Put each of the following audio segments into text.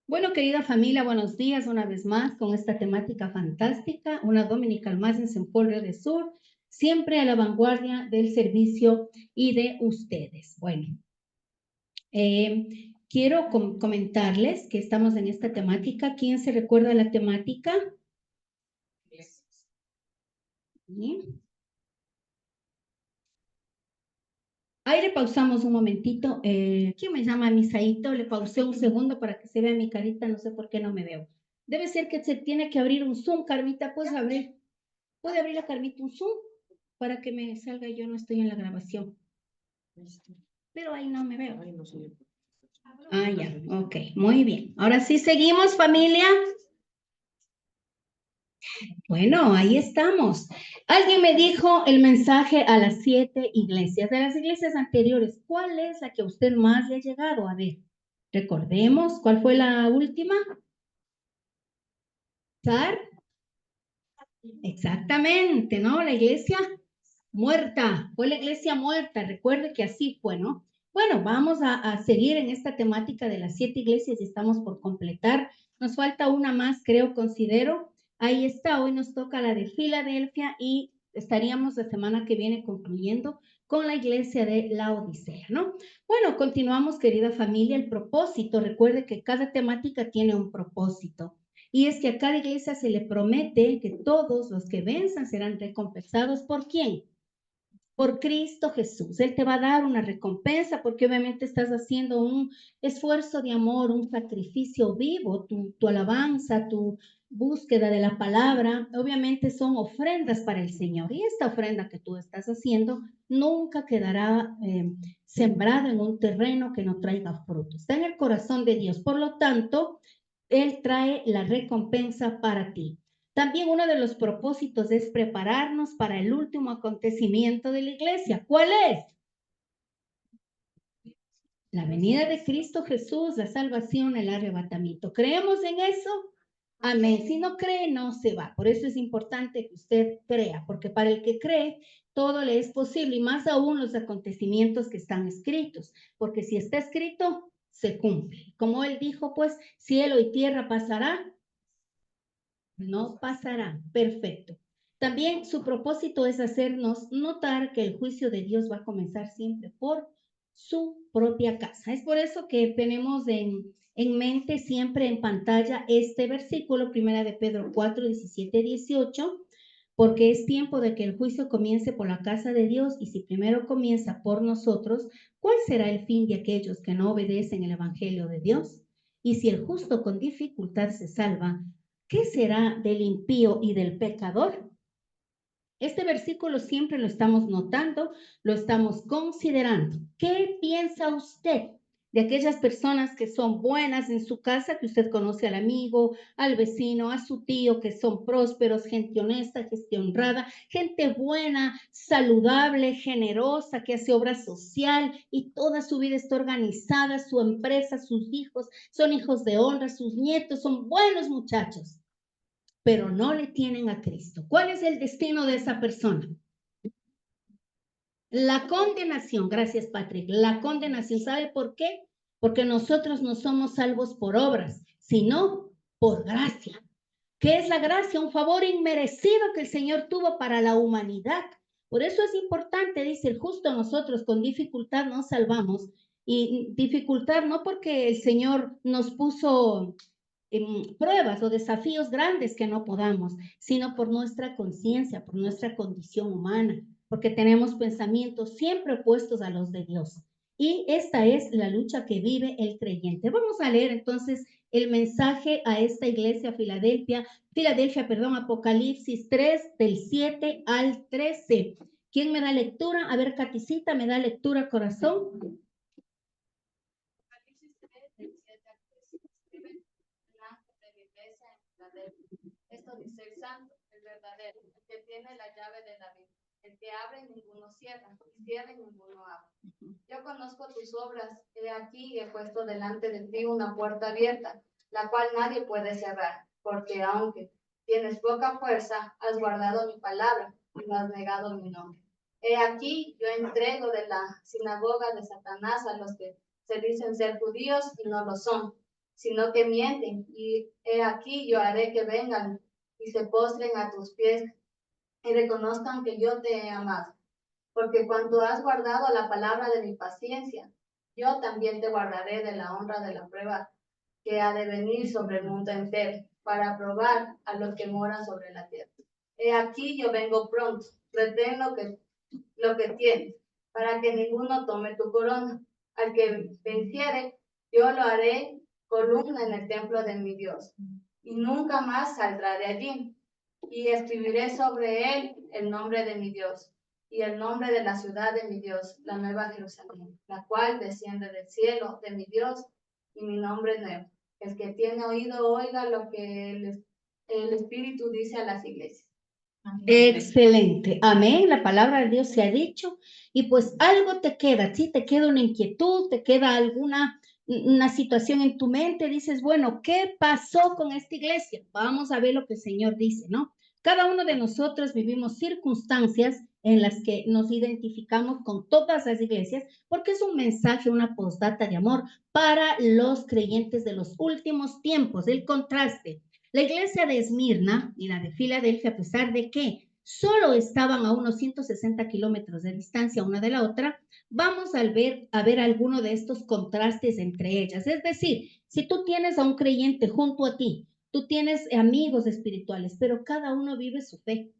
Bueno, querida familia, buenos días una vez más con esta temática fantástica, una dominical más en St. Paul de Sur, siempre a la vanguardia del servicio y de ustedes. Bueno, quiero comentarles que estamos en esta temática. ¿Quién se recuerda la temática? ¿Sí? Ahí le pausamos un momentito. ¿Quién me llama Misaito? Le pausé un segundo para que se vea mi carita, no sé por qué no me veo. Debe ser que se tiene que abrir un Zoom, Carmita, ¿puedes abrir? ¿Puede abrir la Carmita un Zoom para que me salga? Yo no estoy en la grabación, pero ahí no me veo. Ah, ya, ok, muy bien. Ahora sí seguimos, familia. Bueno, ahí estamos. Alguien me dijo el mensaje a las 7 iglesias. De las iglesias anteriores, ¿cuál es la que a usted más le ha llegado? A ver, recordemos, ¿cuál fue la última? ¿Sar? Exactamente, ¿no? La iglesia muerta, fue la iglesia muerta, recuerde que así fue, ¿no? Bueno, vamos a seguir en esta temática de las 7 iglesias y estamos por completar. Nos falta una más, creo, considero. Ahí está, hoy nos toca la de Filadelfia y estaríamos la semana que viene concluyendo con la iglesia de la Odisea, ¿no? Bueno, continuamos, querida familia, el propósito. Recuerde que cada temática tiene un propósito. Y es que a cada iglesia se le promete que todos los que venzan serán recompensados. ¿Por quién? Por Cristo Jesús. Él te va a dar una recompensa porque obviamente estás haciendo un esfuerzo de amor, un sacrificio vivo, tu alabanza, tu búsqueda de la palabra, obviamente son ofrendas para el Señor. Y esta ofrenda que tú estás haciendo nunca quedará sembrada en un terreno que no traiga frutos. Está en el corazón de Dios. Por lo tanto, Él trae la recompensa para ti. También uno de los propósitos es prepararnos para el último acontecimiento de la iglesia. ¿Cuál es? La venida de Cristo Jesús, la salvación, el arrebatamiento. ¿Creemos en eso? Amén. Si no cree, no se va. Por eso es importante que usted crea, porque para el que cree, todo le es posible y más aún los acontecimientos que están escritos, porque si está escrito, se cumple. Como él dijo, pues, cielo y tierra pasará, no pasará. Perfecto. También su propósito es hacernos notar que el juicio de Dios va a comenzar siempre por su propia casa. Es por eso que tenemos en mente siempre en pantalla este versículo, primera de Pedro 4, 17, 18, porque es tiempo de que el juicio comience por la casa de Dios y si primero comienza por nosotros, ¿cuál será el fin de aquellos que no obedecen el evangelio de Dios? Y si el justo con dificultad se salva, ¿qué será del impío y del pecador? Este versículo siempre lo estamos notando, lo estamos considerando. ¿Qué piensa usted de aquellas personas que son buenas en su casa, que usted conoce al amigo, al vecino, a su tío, que son prósperos, gente honesta, gente honrada, gente buena, saludable, generosa, que hace obra social y toda su vida está organizada, su empresa, sus hijos son hijos de honra, sus nietos son buenos muchachos, pero no le tienen a Cristo? ¿Cuál es el destino de esa persona? La condenación. Gracias, Patrick. La condenación. ¿Sabe por qué? Porque nosotros no somos salvos por obras, sino por gracia. ¿Qué es la gracia? Un favor inmerecido que el Señor tuvo para la humanidad. Por eso es importante, dice el justo, nosotros con dificultad nos salvamos. Y dificultad no porque el Señor nos puso pruebas o desafíos grandes que no podamos, sino por nuestra conciencia, por nuestra condición humana, porque tenemos pensamientos siempre opuestos a los de Dios. Y esta es la lucha que vive el creyente. Vamos a leer entonces el mensaje a esta iglesia Filadelfia, perdón, Apocalipsis 3, del 7 al 13. ¿Quién me da lectura? A ver, Caticita, ¿me da lectura, corazón? Esto dice el santo, el verdadero, el que tiene la llave de David, el que abre y ninguno cierra, y cierra y ninguno abre. Yo conozco tus obras, he aquí he puesto delante de ti una puerta abierta, la cual nadie puede cerrar, porque aunque tienes poca fuerza, has guardado mi palabra y no has negado mi nombre. He aquí yo entrego de la sinagoga de Satanás a los que se dicen ser judíos y no lo son, sino que mienten. Y he aquí yo haré que vengan y se postren a tus pies y reconozcan que yo te he amado. Porque cuando has guardado la palabra de mi paciencia, yo también te guardaré de la honra de la prueba que ha de venir sobre el mundo entero, para probar a los que moran sobre la tierra. He aquí yo vengo pronto, retén lo que tienes, para que ninguno tome tu corona. Al que venciere, yo lo haré columna en el templo de mi Dios, y nunca más saldrá de allí. Y escribiré sobre él el nombre de mi Dios y el nombre de la ciudad de mi Dios, la nueva Jerusalén, la cual desciende del cielo de mi Dios, y mi nombre nuevo. El que tiene oído, oiga lo que el Espíritu dice a las iglesias. Excelente. Amén. La palabra de Dios se ha dicho y pues algo te queda, ¿sí? Te queda una inquietud, te queda alguna una situación en tu mente, dices, bueno, ¿qué pasó con esta iglesia? Vamos a ver lo que el Señor dice, ¿no? Cada uno de nosotros vivimos circunstancias en las que nos identificamos con todas las iglesias porque es un mensaje, una postdata de amor para los creyentes de los últimos tiempos, el contraste. La iglesia de Esmirna y la de Filadelfia, a pesar de que solo estaban a unos 160 kilómetros de distancia una de la otra, vamos a ver alguno de estos contrastes entre ellas. Es decir, si tú tienes a un creyente junto a ti, tú tienes amigos espirituales, pero cada uno vive su fe.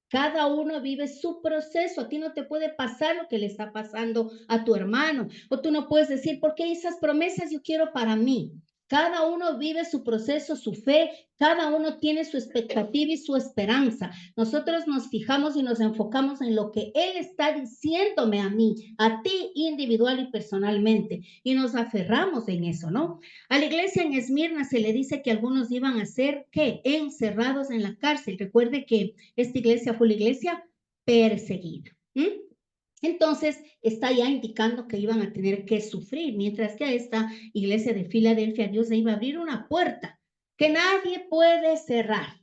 Cada uno vive su proceso. A ti no te puede pasar lo que le está pasando a tu hermano. O tú no puedes decir, ¿por qué esas promesas yo quiero para mí? Cada uno vive su proceso, su fe, cada uno tiene su expectativa y su esperanza. Nosotros nos fijamos y nos enfocamos en lo que Él está diciéndome a mí, a ti individual y personalmente, y nos aferramos en eso, ¿no? A la iglesia en Esmirna se le dice que algunos iban a ser, ¿qué? Encerrados en la cárcel. Recuerde que esta iglesia fue la iglesia perseguida. Entonces, está ya indicando que iban a tener que sufrir, mientras que a esta iglesia de Filadelfia Dios le iba a abrir una puerta que nadie puede cerrar.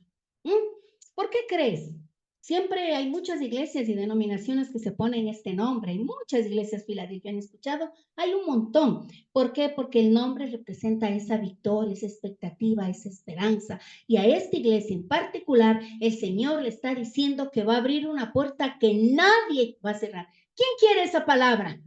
¿Por qué crees? Siempre hay muchas iglesias y denominaciones que se ponen este nombre. Hay muchas iglesias Filadelfia, ¿han escuchado? Hay un montón. ¿Por qué? Porque el nombre representa esa victoria, esa expectativa, esa esperanza. Y a esta iglesia en particular, el Señor le está diciendo que va a abrir una puerta que nadie va a cerrar. ¿Quién quiere esa palabra?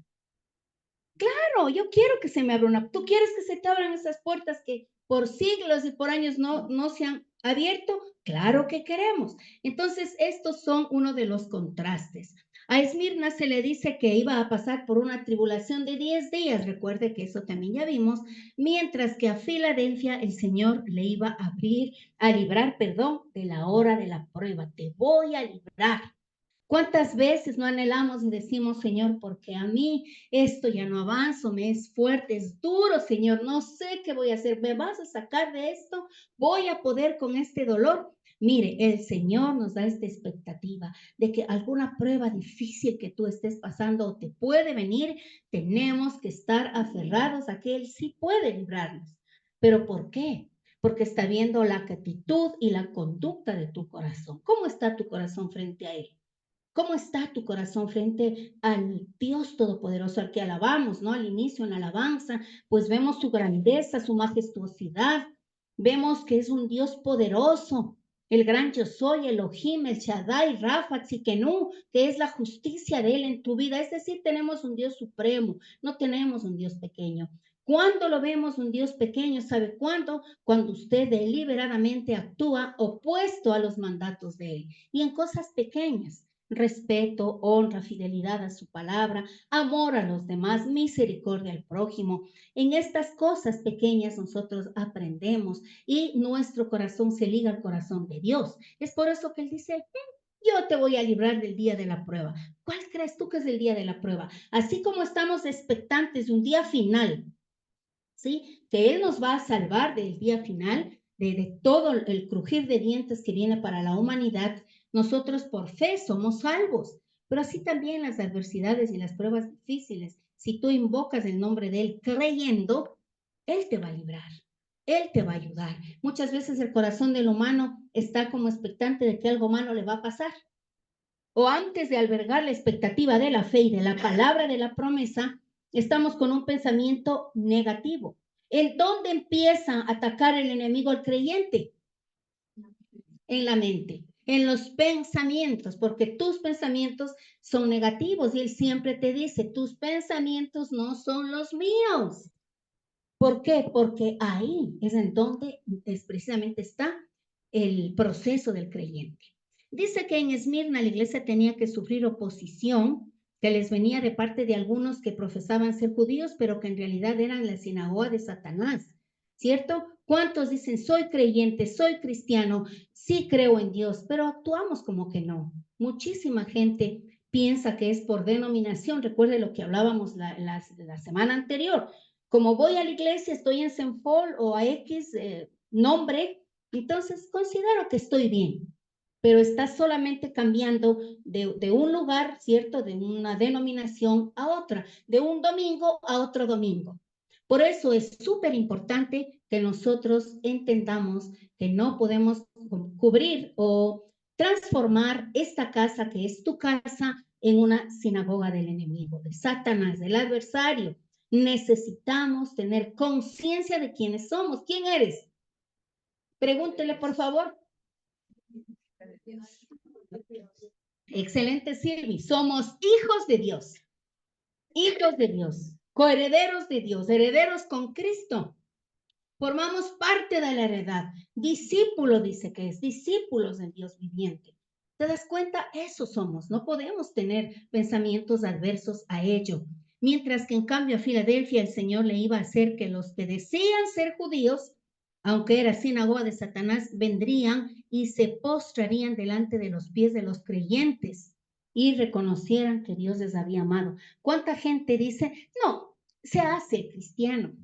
Claro, yo quiero que se me abra una. ¿Tú quieres que se te abran esas puertas que por siglos y por años no se han abierto? Claro que queremos. Entonces, estos son uno de los contrastes. A Esmirna se le dice que iba a pasar por una tribulación de 10 días. Recuerde que eso también ya vimos. Mientras que a Filadelfia el Señor le iba a librar, de la hora de la prueba. Te voy a librar. ¿Cuántas veces no anhelamos y decimos, Señor, porque a mí esto ya no avanzo, me es fuerte, es duro, Señor, no sé qué voy a hacer, me vas a sacar de esto, voy a poder con este dolor? Mire, el Señor nos da esta expectativa de que alguna prueba difícil que tú estés pasando o te puede venir, tenemos que estar aferrados a que Él sí puede librarnos. ¿Pero por qué? Porque está viendo la actitud y la conducta de tu corazón. ¿Cómo está tu corazón frente a Él? ¿Cómo está tu corazón frente al Dios Todopoderoso al que alabamos, ¿no? Al inicio en la alabanza, pues vemos su grandeza, su majestuosidad, vemos que es un Dios poderoso, el gran yo soy, Elohim, el Shaddai, Rafa, Tzikenu, que es la justicia de Él en tu vida. Es decir, tenemos un Dios supremo, no tenemos un Dios pequeño. ¿Cuándo lo vemos un Dios pequeño? ¿Sabe cuándo? Cuando usted deliberadamente actúa opuesto a los mandatos de Él y en cosas pequeñas. Respeto, honra, fidelidad a su palabra, amor a los demás, misericordia al prójimo. En estas cosas pequeñas nosotros aprendemos y nuestro corazón se liga al corazón de Dios. Es por eso que Él dice, yo te voy a librar del día de la prueba. ¿Cuál crees tú que es el día de la prueba? Así como estamos expectantes de un día final, ¿sí? Que Él nos va a salvar del día final, de todo el crujir de dientes que viene para la humanidad. Nosotros por fe somos salvos, pero así también las adversidades y las pruebas difíciles. Si tú invocas el nombre de Él creyendo, Él te va a librar. Él te va a ayudar. Muchas veces el corazón del humano está como expectante de que algo malo le va a pasar. O antes de albergar la expectativa de la fe y de la palabra de la promesa, estamos con un pensamiento negativo. ¿En dónde empieza a atacar el enemigo al creyente? En la mente, en los pensamientos, porque tus pensamientos son negativos y él siempre te dice, tus pensamientos no son los míos. ¿Por qué? Porque ahí es en donde precisamente está el proceso del creyente. Dice que en Esmirna la iglesia tenía que sufrir oposición que les venía de parte de algunos que profesaban ser judíos, pero que en realidad eran la sinagoga de Satanás, ¿cierto? ¿Cuántos dicen, soy creyente, soy cristiano, sí creo en Dios, pero actuamos como que no? Muchísima gente piensa que es por denominación. Recuerde lo que hablábamos la semana anterior. Como voy a la iglesia, estoy en Saint Paul o a X nombre, entonces considero que estoy bien, pero estás solamente cambiando de un lugar, ¿cierto? De una denominación a otra, de un domingo a otro domingo. Por eso es súper importante que nosotros entendamos que no podemos cubrir o transformar esta casa que es tu casa en una sinagoga del enemigo, de Satanás, del adversario. Necesitamos tener conciencia de quiénes somos. ¿Quién eres? Pregúntele, por favor. Excelente, Silvi. Somos hijos de Dios. Hijos de Dios. Coherederos de Dios. Herederos con Cristo. Formamos parte de la heredad. Discípulo dice que es. Discípulos del Dios viviente. ¿Te das cuenta? Eso somos. No podemos tener pensamientos adversos a ello. Mientras que en cambio a Filadelfia el Señor le iba a hacer que los que decían ser judíos, aunque era sinagoga de Satanás, vendrían y se postrarían delante de los pies de los creyentes y reconocieran que Dios les había amado. ¿Cuánta gente dice, no, se hace cristiano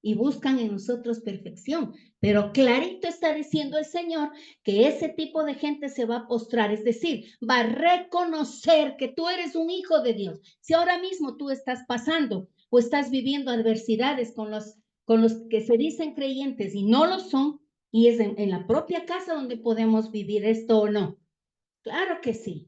y buscan en nosotros perfección? Pero clarito está diciendo el Señor que ese tipo de gente se va a postrar, es decir, va a reconocer que tú eres un hijo de Dios. Si ahora mismo tú estás pasando o estás viviendo adversidades con los que se dicen creyentes y no lo son, y es en la propia casa donde podemos vivir esto o no. Claro que sí.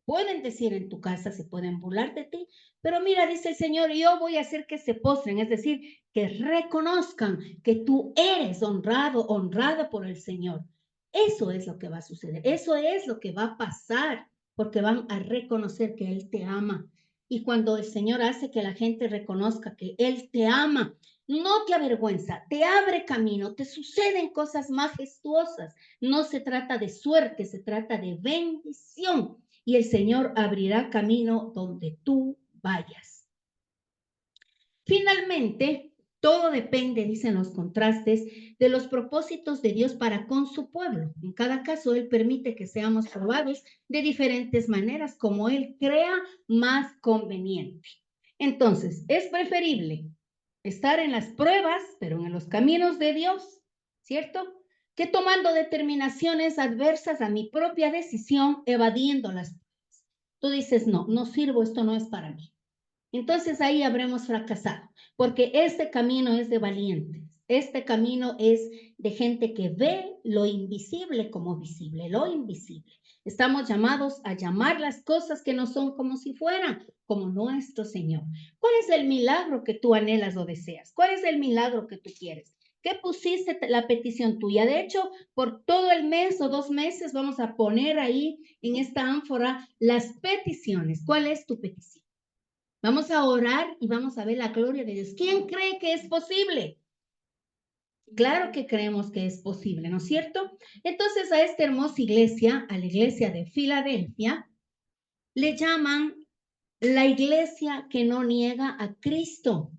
Pueden decir en tu casa, se pueden burlar de ti, pero mira, dice el Señor, yo voy a hacer que se postren, es decir, que reconozcan que tú eres honrado, honrada por el Señor. Eso es lo que va a suceder, eso es lo que va a pasar, porque van a reconocer que Él te ama. Y cuando el Señor hace que la gente reconozca que Él te ama, no te avergüenza, te abre camino, te suceden cosas majestuosas. No se trata de suerte, se trata de bendición. Y el Señor abrirá camino donde tú vayas. Finalmente, todo depende, dicen los contrastes, de los propósitos de Dios para con su pueblo. En cada caso, Él permite que seamos probados de diferentes maneras, como Él crea más conveniente. Entonces, es preferible estar en las pruebas, pero en los caminos de Dios, ¿cierto? Que tomando determinaciones adversas a mi propia decisión, evadiéndolas. Tú dices, no, no sirvo, esto no es para mí. Entonces ahí habremos fracasado, porque este camino es de valientes, este camino es de gente que ve lo invisible como visible, lo invisible. Estamos llamados a llamar las cosas que no son como si fueran, como nuestro Señor. ¿Cuál es el milagro que tú anhelas o deseas? ¿Cuál es el milagro que tú quieres? ¿Qué pusiste la petición tuya? De hecho, por todo el mes o 2 meses vamos a poner ahí en esta ánfora las peticiones. ¿Cuál es tu petición? Vamos a orar y vamos a ver la gloria de Dios. ¿Quién cree que es posible? Claro que creemos que es posible, ¿no es cierto? Entonces a esta hermosa iglesia, a la iglesia de Filadelfia, le llaman la iglesia que no niega a Cristo.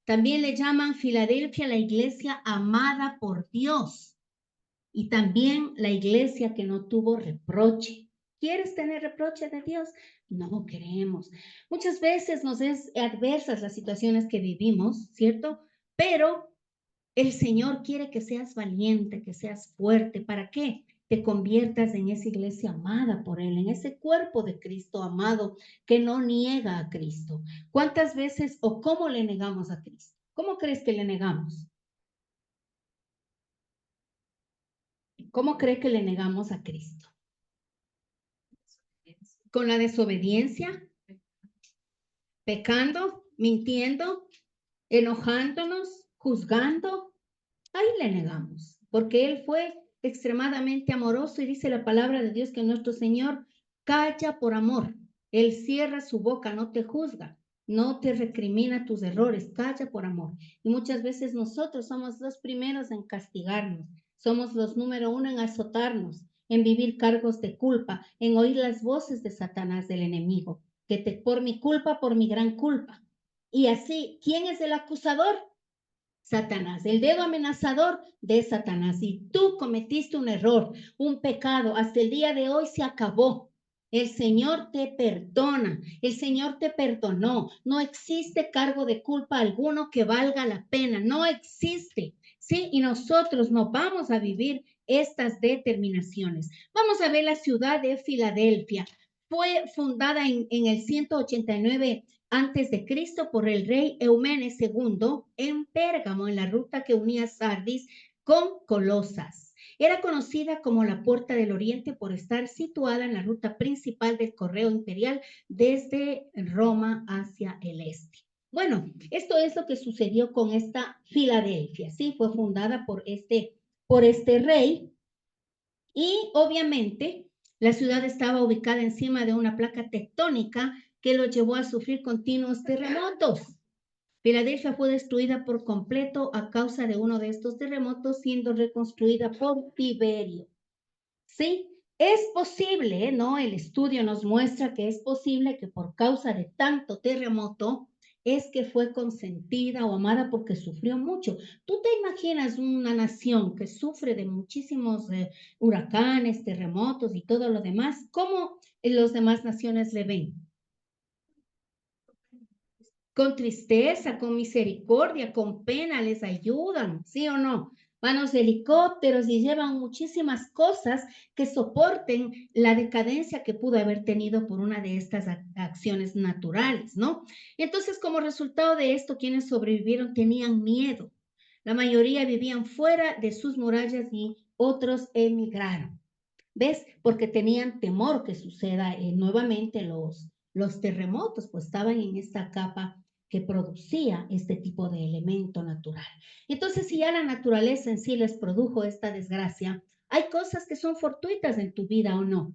También le llaman Filadelfia la iglesia amada por Dios. Y también la iglesia que no tuvo reproche. ¿Quieres tener reproche de Dios? No queremos. Muchas veces nos es adversas las situaciones que vivimos, ¿cierto? Pero el Señor quiere que seas valiente, que seas fuerte. ¿Para qué? Te conviertas en esa iglesia amada por Él, en ese cuerpo de Cristo amado que no niega a Cristo. ¿Cuántas veces o cómo le negamos a Cristo? ¿Cómo crees que le negamos? ¿Cómo cree que le negamos a Cristo? Con la desobediencia, pecando, mintiendo, enojándonos, juzgando, ahí le negamos, porque Él fue extremadamente amoroso y dice la palabra de Dios que nuestro Señor calla por amor. Él cierra su boca, no te juzga, no te recrimina tus errores, calla por amor. Y muchas veces nosotros somos los primeros en castigarnos, somos los número uno en azotarnos, en vivir cargos de culpa, en oír las voces de Satanás, del enemigo, por mi culpa, por mi gran culpa. Y así, ¿quién es el acusador? Satanás, el dedo amenazador de Satanás. Si tú cometiste un error, un pecado, hasta el día de hoy se acabó. El Señor te perdona, el Señor te perdonó. No existe cargo de culpa alguno que valga la pena, no existe. Sí, y nosotros no vamos a vivir estas determinaciones. Vamos a ver la ciudad de Filadelfia. Fue fundada en el 189 antes de Cristo por el rey Eumenes II en Pérgamo, en la ruta que unía Sardis con Colosas. Era conocida como la Puerta del Oriente por estar situada en la ruta principal del correo imperial desde Roma hacia el este. Bueno, esto es lo que sucedió con esta Filadelfia, ¿sí? Fue fundada por este rey y obviamente la ciudad estaba ubicada encima de una placa tectónica que lo llevó a sufrir continuos terremotos. Filadelfia fue destruida por completo a causa de uno de estos terremotos, siendo reconstruida por Tiberio. Sí, es posible, ¿no? El estudio nos muestra que es posible que por causa de tanto terremoto es que fue consentida o amada porque sufrió mucho. ¿Tú te imaginas una nación que sufre de muchísimos huracanes, terremotos y todo lo demás? ¿Cómo las demás naciones le ven? Con tristeza, con misericordia, con pena, les ayudan, ¿sí o no? Van los helicópteros y llevan muchísimas cosas que soporten la decadencia que pudo haber tenido por una de estas acciones naturales, ¿no? Entonces, como resultado de esto, quienes sobrevivieron tenían miedo. La mayoría vivían fuera de sus murallas y otros emigraron. ¿Ves? Porque tenían temor que suceda nuevamente los terremotos, pues estaban en esta capa que producía este tipo de elemento natural. Entonces, si ya la naturaleza en sí les produjo esta desgracia, hay cosas que son fortuitas en tu vida o no.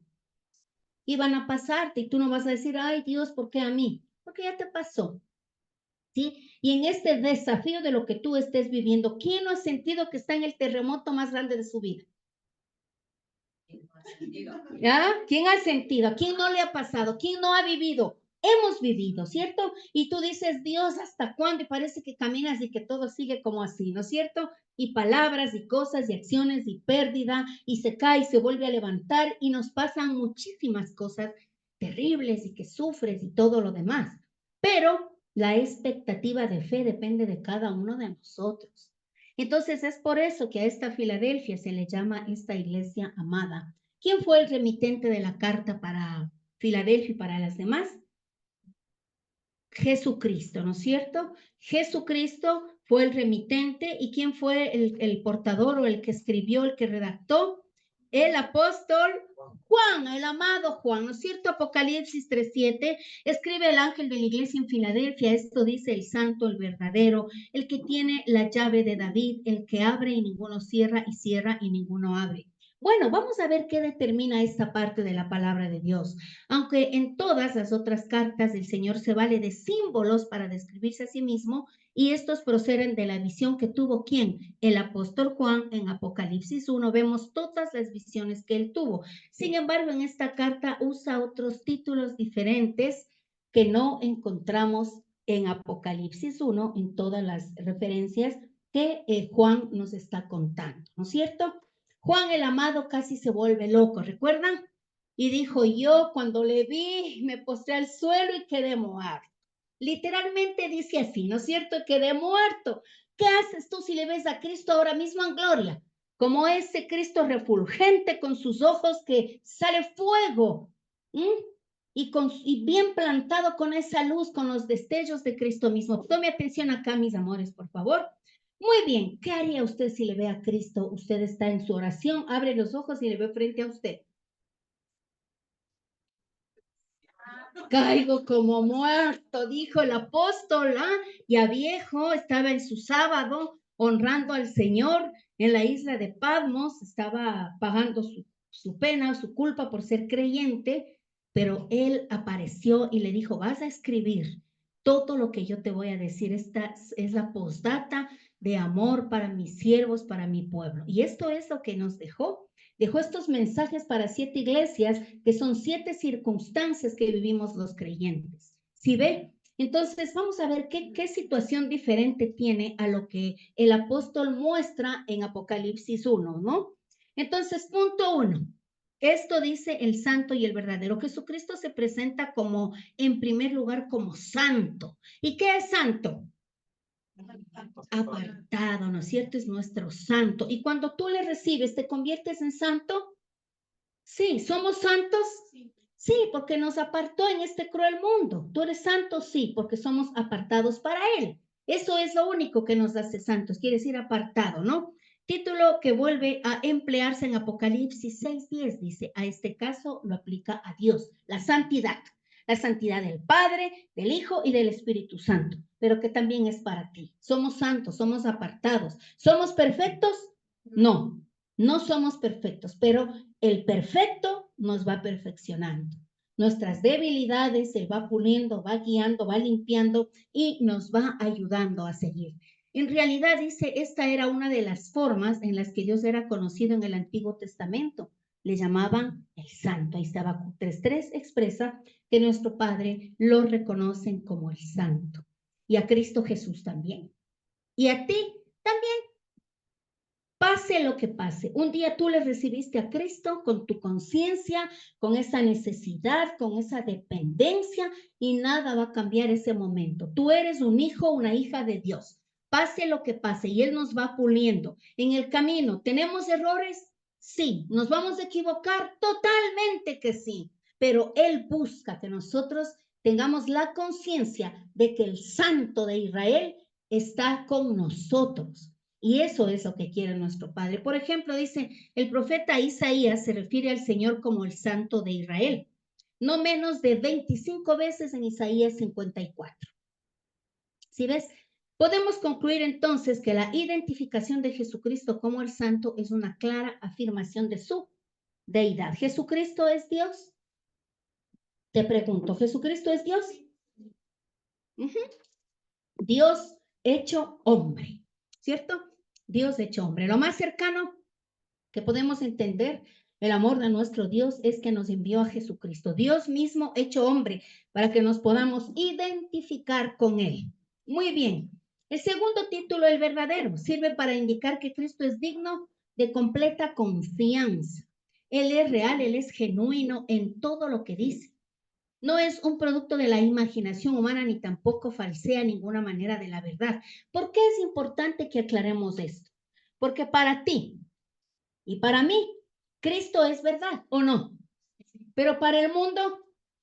Y van a pasarte y tú no vas a decir, ay Dios, ¿por qué a mí? Porque ya te pasó. ¿Sí? Y en este desafío de lo que tú estés viviendo, ¿quién no ha sentido que está en el terremoto más grande de su vida? ¿Ya? ¿Quién ha sentido? ¿A quién no le ha pasado? ¿Quién no ha vivido? Hemos vivido, ¿cierto? Y tú dices, Dios, ¿hasta cuándo? Y parece que caminas y que todo sigue como así, ¿no es cierto? Y palabras y cosas y acciones y pérdida y se cae y se vuelve a levantar y nos pasan muchísimas cosas terribles y que sufres y todo lo demás. Pero la expectativa de fe depende de cada uno de nosotros. Entonces es por eso que a esta Filadelfia se le llama esta iglesia amada. ¿Quién fue el remitente de la carta para Filadelfia y para las demás? Jesucristo, ¿no es cierto? Jesucristo fue el remitente. ¿Y quién fue el portador o el que escribió, el que redactó? El apóstol Juan, el amado Juan, ¿no es cierto? Apocalipsis 3:7, escribe el ángel de la iglesia en Filadelfia, esto dice el santo, el verdadero, el que tiene la llave de David, el que abre y ninguno cierra y cierra y ninguno abre. Bueno, vamos a ver qué determina esta parte de la palabra de Dios. Aunque en todas las otras cartas el Señor se vale de símbolos para describirse a sí mismo, y estos proceden de la visión que tuvo ¿quién? El apóstol Juan. En Apocalipsis 1 vemos todas las visiones que él tuvo. Sin embargo, en esta carta usa otros títulos diferentes que no encontramos en Apocalipsis 1 en todas las referencias que Juan nos está contando, ¿no es cierto? Juan el amado casi se vuelve loco, ¿recuerdan? Y dijo, yo cuando le vi me postré al suelo y quedé muerto. Literalmente dice así, ¿no es cierto? Quedé muerto. ¿Qué haces tú si le ves a Cristo ahora mismo en gloria? Como ese Cristo refulgente con sus ojos que sale fuego. Y bien plantado con esa luz, con los destellos de Cristo mismo. Tome atención acá, mis amores, por favor. Muy bien, ¿qué haría usted si le ve a Cristo? Usted está en su oración, abre los ojos y le ve frente a usted. Caigo como muerto, dijo el apóstol, ¿ah? Ya viejo, estaba en su sábado honrando al Señor en la isla de Patmos, estaba pagando su pena, su culpa por ser creyente, pero él apareció y le dijo, vas a escribir todo lo que yo te voy a decir. Esta es la postdata de amor para mis siervos, para mi pueblo. Y esto es lo que nos dejó. Dejó estos mensajes para 7 iglesias, que son 7 circunstancias que vivimos los creyentes. ¿Sí ve? Entonces, vamos a ver qué situación diferente tiene a lo que el apóstol muestra en Apocalipsis 1, ¿no? Entonces, punto 1. Esto dice el santo y el verdadero. Jesucristo se presenta como, en primer lugar, como santo. ¿Y qué es santo? Apartado, ¿no es cierto? Es nuestro santo. Y cuando tú le recibes, ¿te conviertes en santo? Sí, ¿somos santos? Sí, porque nos apartó en este cruel mundo. ¿Tú eres santo? Sí, porque somos apartados para Él. Eso es lo único que nos hace santos, quiere decir apartado, ¿no? Título que vuelve a emplearse en Apocalipsis 6:10, dice, a este caso lo aplica a Dios, la santidad del Padre, del Hijo y del Espíritu Santo, pero que también es para ti. Somos santos, somos apartados. ¿Somos perfectos? No, no somos perfectos, pero el perfecto nos va perfeccionando. Nuestras debilidades se va puliendo, va guiando, va limpiando y nos va ayudando a seguir. En realidad, dice, esta era una de las formas en las que Dios era conocido en el Antiguo Testamento. Le llamaban el Santo. Ahí está Habacuc 3:3, expresa que nuestro Padre lo reconocen como el Santo. Y a Cristo Jesús también. Y a ti también. Pase lo que pase, un día tú le recibiste a Cristo con tu conciencia, con esa necesidad, con esa dependencia y nada va a cambiar ese momento. Tú eres un hijo, una hija de Dios. Pase lo que pase y Él nos va puliendo. En el camino, ¿tenemos errores? Sí. ¿Nos vamos a equivocar? Totalmente que sí. Pero Él busca que nosotros tengamos la conciencia de que el Santo de Israel está con nosotros. Y eso es lo que quiere nuestro Padre. Por ejemplo, dice, el profeta Isaías se refiere al Señor como el Santo de Israel. No menos de 25 veces en Isaías 54. ¿Sí ves? Podemos concluir entonces que la identificación de Jesucristo como el Santo es una clara afirmación de su deidad. ¿Jesucristo es Dios? Te pregunto, ¿Jesucristo es Dios? Dios hecho hombre, ¿cierto? Dios hecho hombre. Lo más cercano que podemos entender el amor de nuestro Dios es que nos envió a Jesucristo, Dios mismo hecho hombre, para que nos podamos identificar con Él. Muy bien. El segundo título, el verdadero, sirve para indicar que Cristo es digno de completa confianza. Él es real, Él es genuino en todo lo que dice. No es un producto de la imaginación humana ni tampoco falsea ninguna manera de la verdad. ¿Por qué es importante que aclaremos esto? Porque para ti, y para mí, Cristo es verdad o no. Pero para el mundo,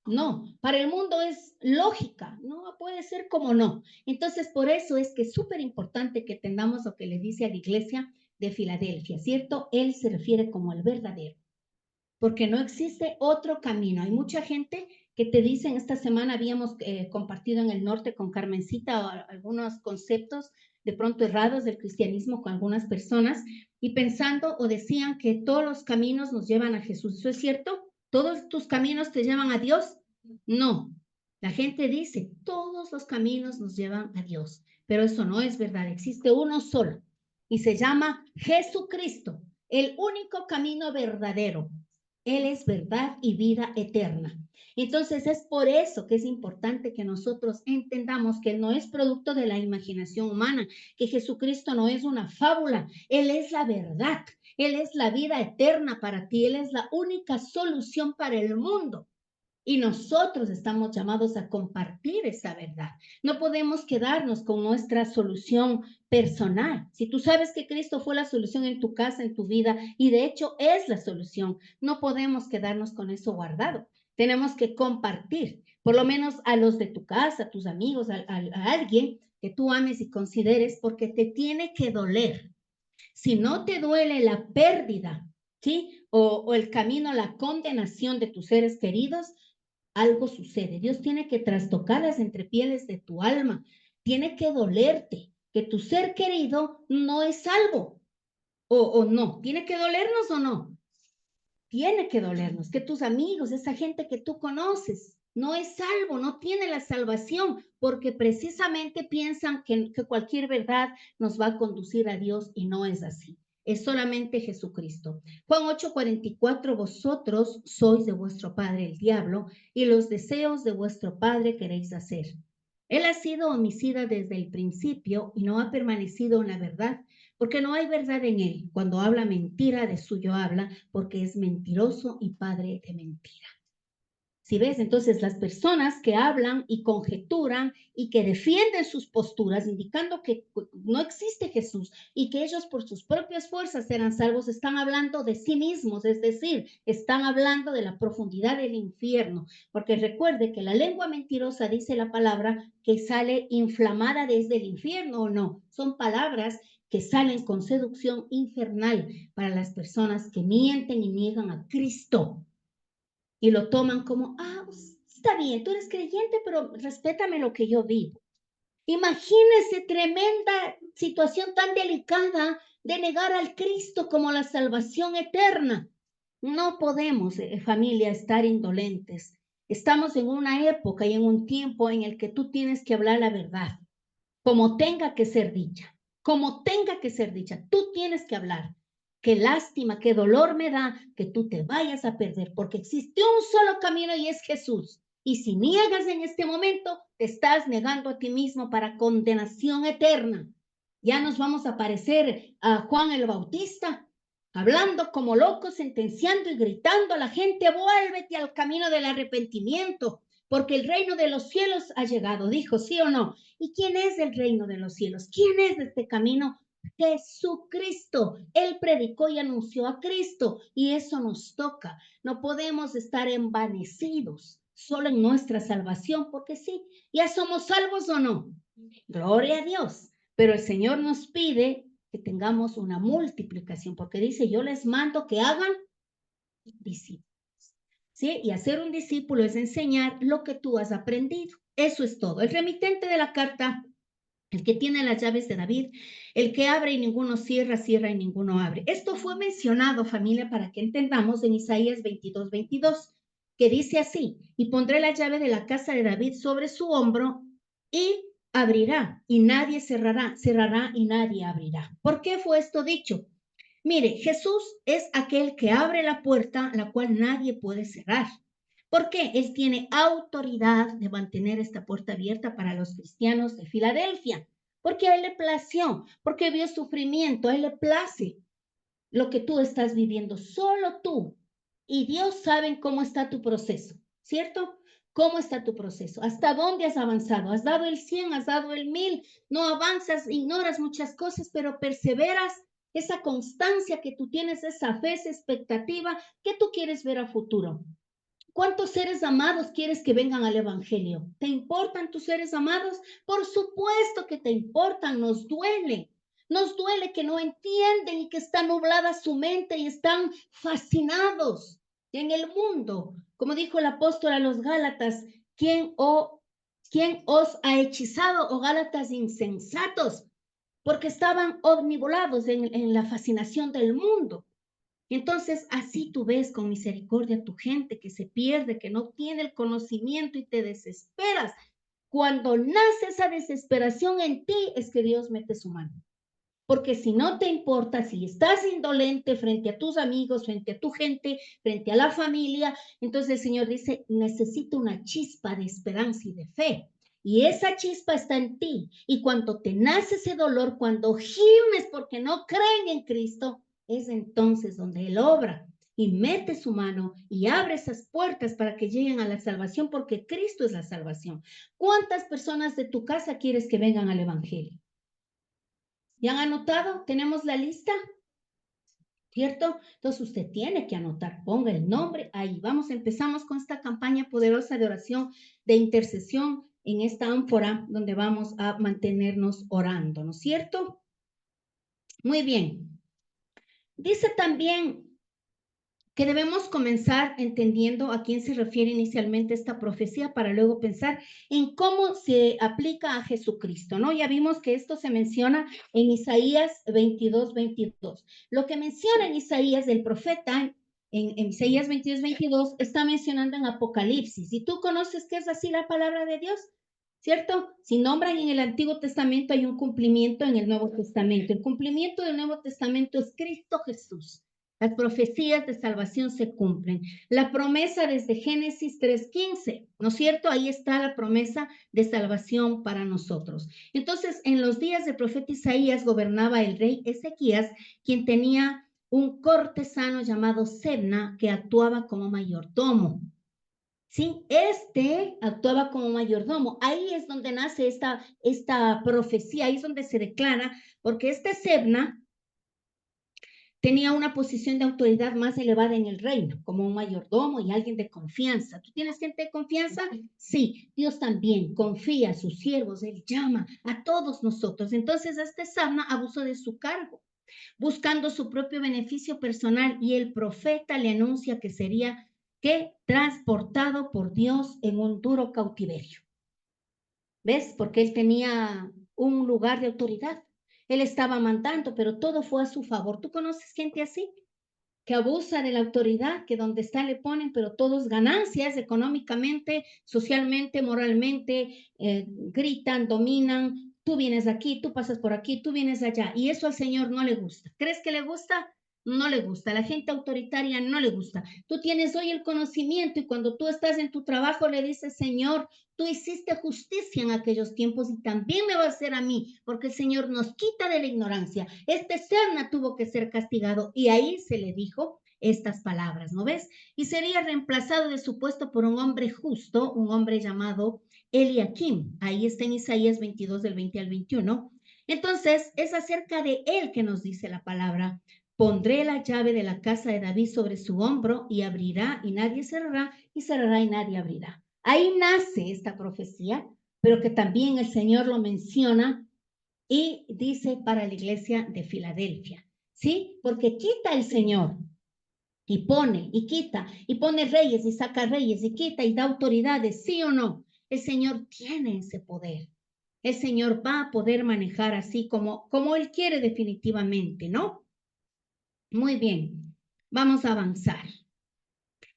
no. Para el mundo es lógica. No puede ser como no. Entonces, por eso es que es súper importante que entendamos lo que le dice a la iglesia de Filadelfia, ¿cierto? Él se refiere como el verdadero. Porque no existe otro camino. Hay mucha gente que te dicen, esta semana habíamos compartido en el norte con Carmencita algunos conceptos de pronto errados del cristianismo con algunas personas y pensando o decían que todos los caminos nos llevan a Jesús. ¿Eso es cierto? ¿Todos tus caminos te llevan a Dios? No. La gente dice, todos los caminos nos llevan a Dios, pero eso no es verdad. Existe uno solo y se llama Jesucristo, el único camino verdadero. Él es verdad y vida eterna. Entonces es por eso que es importante que nosotros entendamos que Él no es producto de la imaginación humana, que Jesucristo no es una fábula, Él es la verdad, Él es la vida eterna para ti, Él es la única solución para el mundo. Y nosotros estamos llamados a compartir esa verdad. No podemos quedarnos con nuestra solución personal. Si tú sabes que Cristo fue la solución en tu casa, en tu vida, y de hecho es la solución, no podemos quedarnos con eso guardado. Tenemos que compartir, por lo menos a los de tu casa, a tus amigos, a alguien que tú ames y consideres, porque te tiene que doler. Si no te duele la pérdida, ¿sí? O el camino a la condenación de tus seres queridos, algo sucede. Dios tiene que trastocar las entrepieles de tu alma. Tiene que dolerte que tu ser querido no es salvo. O no. ¿Tiene que dolernos o no? Tiene que dolernos. Que tus amigos, esa gente que tú conoces, no es salvo, no tiene la salvación, porque precisamente piensan que cualquier verdad nos va a conducir a Dios y no es así. Es solamente Jesucristo. Juan 8:44, vosotros sois de vuestro padre el diablo y los deseos de vuestro padre queréis hacer. Él ha sido homicida desde el principio y no ha permanecido en la verdad, porque no hay verdad en él. Cuando habla mentira, de suyo habla, porque es mentiroso y padre de mentira. Si ves, entonces las personas que hablan y conjeturan y que defienden sus posturas, indicando que no existe Jesús y que ellos por sus propias fuerzas serán salvos, están hablando de sí mismos, es decir, están hablando de la profundidad del infierno, porque recuerde que la lengua mentirosa dice la palabra que sale inflamada desde el infierno, ¿o no? Son palabras que salen con seducción infernal para las personas que mienten y niegan a Cristo y lo toman como, pues, está bien, tú eres creyente, pero respétame lo que yo vivo. Imagínese tremenda situación tan delicada de negar al Cristo como la salvación eterna. No podemos, familia, estar indolentes. Estamos en una época y en un tiempo en el que tú tienes que hablar la verdad, como tenga que ser dicha, como tenga que ser dicha, tú tienes que hablar. Qué lástima, qué dolor me da que tú te vayas a perder, porque existe un solo camino y es Jesús. Y si niegas en este momento, te estás negando a ti mismo para condenación eterna. Ya nos vamos a parecer a Juan el Bautista, hablando como locos, sentenciando y gritando a la gente, vuélvete al camino del arrepentimiento, porque el reino de los cielos ha llegado, dijo, ¿sí o no? ¿Y quién es el reino de los cielos? ¿Quién es de este camino? Jesucristo. Él predicó y anunció a Cristo y eso nos toca. No podemos estar envanecidos solo en nuestra salvación, porque sí, ya somos salvos o no. Gloria a Dios. Pero el Señor nos pide que tengamos una multiplicación, porque dice, yo les mando que hagan discípulos. ¿Sí? Y hacer un discípulo es enseñar lo que tú has aprendido. Eso es todo. El remitente de la carta, el que tiene las llaves de David, el que abre y ninguno cierra, cierra y ninguno abre. Esto fue mencionado, familia, para que entendamos en Isaías 22:22, que dice así, y pondré la llave de la casa de David sobre su hombro y abrirá y nadie cerrará, cerrará y nadie abrirá. ¿Por qué fue esto dicho? Mire, Jesús es aquel que abre la puerta, la cual nadie puede cerrar. ¿Por qué? Él tiene autoridad de mantener esta puerta abierta para los cristianos de Filadelfia, porque a él le plació, porque vio sufrimiento, a él le place lo que tú estás viviendo, solo tú. Y Dios sabe cómo está tu proceso, ¿cierto? ¿Cómo está tu proceso? ¿Hasta dónde has avanzado? ¿Has dado el 100? ¿Has dado el 1000? No avanzas, ignoras muchas cosas, pero perseveras. Esa constancia que tú tienes, esa fe, esa expectativa que tú quieres ver a futuro. ¿Cuántos seres amados quieres que vengan al Evangelio? ¿Te importan tus seres amados? Por supuesto que te importan, nos duele. Nos duele que no entienden y que está nublada su mente y están fascinados en el mundo. Como dijo el apóstol a los Gálatas, ¿quién os ha hechizado, oh Gálatas insensatos? Porque estaban omnibulados en la fascinación del mundo. Entonces, así tú ves con misericordia a tu gente que se pierde, que no tiene el conocimiento y te desesperas. Cuando nace esa desesperación en ti, es que Dios mete su mano. Porque si no te importa, si estás indolente frente a tus amigos, frente a tu gente, frente a la familia, entonces el Señor dice, necesito una chispa de esperanza y de fe. Y esa chispa está en ti. Y cuando te nace ese dolor, cuando gimes porque no creen en Cristo, es entonces donde Él obra y mete su mano y abre esas puertas para que lleguen a la salvación, porque Cristo es la salvación. ¿Cuántas personas de tu casa quieres que vengan al Evangelio? ¿Ya han anotado? ¿Tenemos la lista? ¿Cierto? Entonces usted tiene que anotar, ponga el nombre ahí. Vamos, empezamos con esta campaña poderosa de oración, de intercesión en esta ánfora donde vamos a mantenernos orando, ¿no es cierto? Muy bien. Dice también que debemos comenzar entendiendo a quién se refiere inicialmente esta profecía para luego pensar en cómo se aplica a Jesucristo, ¿no? Ya vimos que esto se menciona en Isaías 22:22. Lo que menciona en Isaías del profeta, en Isaías 22:22, está mencionando en Apocalipsis. Y tú conoces que es así la palabra de Dios, ¿cierto? Si nombran en el Antiguo Testamento, hay un cumplimiento en el Nuevo Testamento. El cumplimiento del Nuevo Testamento es Cristo Jesús. Las profecías de salvación se cumplen. La promesa desde Génesis 3:15, ¿no es cierto? Ahí está la promesa de salvación para nosotros. Entonces, en los días del profeta Isaías gobernaba el rey Ezequías, quien tenía un cortesano llamado Sebna que actuaba como mayordomo. Sí, este actuaba como mayordomo. Ahí es donde nace esta profecía, ahí es donde se declara, porque este Sebna tenía una posición de autoridad más elevada en el reino, como un mayordomo y alguien de confianza. ¿Tú tienes gente de confianza? Sí, Dios también confía a sus siervos, Él llama a todos nosotros. Entonces, este Sabna abusó de su cargo, buscando su propio beneficio personal, y el profeta le anuncia que sería transportado por Dios en un duro cautiverio. ¿Ves? Porque él tenía un lugar de autoridad. Él estaba mandando, pero todo fue a su favor. ¿Tú conoces gente así? Que abusa de la autoridad, que donde está le ponen, pero todos ganancias económicamente, socialmente, moralmente, gritan, dominan. Tú vienes aquí, tú pasas por aquí, tú vienes allá. Y eso al Señor no le gusta. ¿Crees que le gusta? No le gusta. La gente autoritaria no le gusta. Tú tienes hoy el conocimiento y cuando tú estás en tu trabajo le dices, Señor, tú hiciste justicia en aquellos tiempos y también me va a hacer a mí, porque el Señor nos quita de la ignorancia. Este Serna tuvo que ser castigado y ahí se le dijo estas palabras, ¿no ves? Y sería reemplazado de su puesto por un hombre justo, un hombre llamado Eliakim. Ahí está en Isaías 22 del 20 al 21. Entonces, es acerca de él que nos dice la palabra. Pondré la llave de la casa de David sobre su hombro y abrirá y nadie cerrará y cerrará y nadie abrirá. Ahí nace esta profecía, pero que también el Señor lo menciona y dice para la iglesia de Filadelfia, ¿sí? Porque quita el Señor y pone y quita y pone reyes y saca reyes y quita y da autoridades, ¿sí o no? El Señor tiene ese poder. El Señor va a poder manejar así como Él quiere definitivamente, ¿no? Muy bien, vamos a avanzar.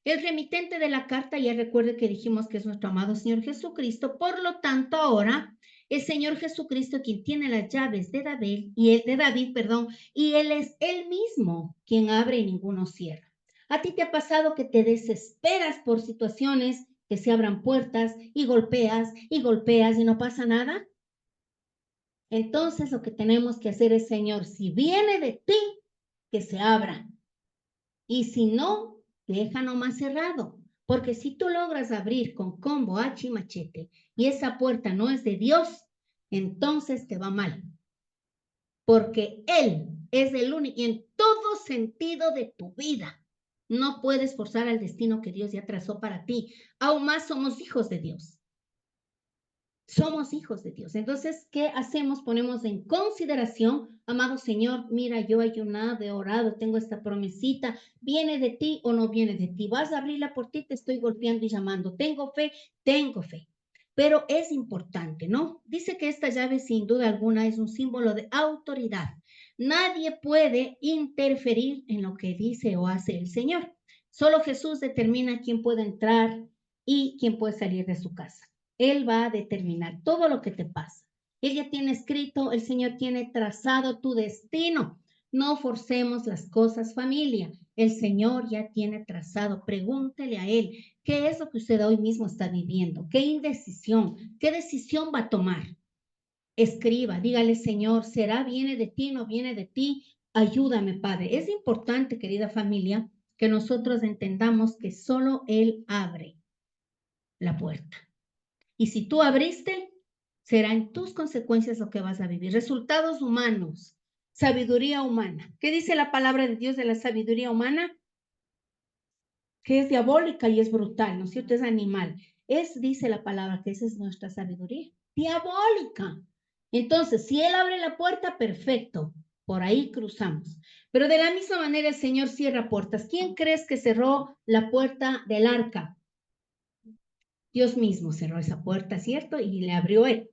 El remitente de la carta, ya recuerde que dijimos que es nuestro amado Señor Jesucristo, por lo tanto ahora el Señor Jesucristo quien tiene las llaves de David, y Él es Él mismo quien abre y ninguno cierra. ¿A ti te ha pasado que te desesperas por situaciones que se abran puertas y golpeas y no pasa nada? Entonces lo que tenemos que hacer es, Señor, si viene de ti, que se abra. Y si no, deja nomás cerrado. Porque si tú logras abrir con combo, hacha y machete y esa puerta no es de Dios, entonces te va mal. Porque Él es el único, y en todo sentido de tu vida, no puedes forzar al destino que Dios ya trazó para ti. Aún más somos hijos de Dios. Somos hijos de Dios. Entonces, ¿qué hacemos? Ponemos en consideración, amado Señor, mira, yo he ayunado, he orado, tengo esta promesita, ¿viene de ti o no viene de ti? Vas a abrirla por ti, te estoy golpeando y llamando. Tengo fe, tengo fe. Pero es importante, ¿no? Dice que esta llave sin duda alguna es un símbolo de autoridad. Nadie puede interferir en lo que dice o hace el Señor. Solo Jesús determina quién puede entrar y quién puede salir de su casa. Él va a determinar todo lo que te pasa. Él ya tiene escrito, el Señor tiene trazado tu destino. No forcemos las cosas, familia. El Señor ya tiene trazado. Pregúntele a Él, ¿qué es lo que usted hoy mismo está viviendo? ¿Qué indecisión? ¿Qué decisión va a tomar? Escriba, dígale, Señor, ¿será viene de ti, no viene de ti? Ayúdame, Padre. Es importante, querida familia, que nosotros entendamos que solo Él abre la puerta. Y si tú abriste, será en tus consecuencias lo que vas a vivir. Resultados humanos, sabiduría humana. ¿Qué dice la palabra de Dios de la sabiduría humana? Que es diabólica y es brutal, ¿no es cierto? Es animal. Dice la palabra, que esa es nuestra sabiduría. Diabólica. Entonces, si Él abre la puerta, perfecto. Por ahí cruzamos. Pero de la misma manera el Señor cierra puertas. ¿Quién crees que cerró la puerta del arca? Dios mismo cerró esa puerta, ¿cierto? Y le abrió él.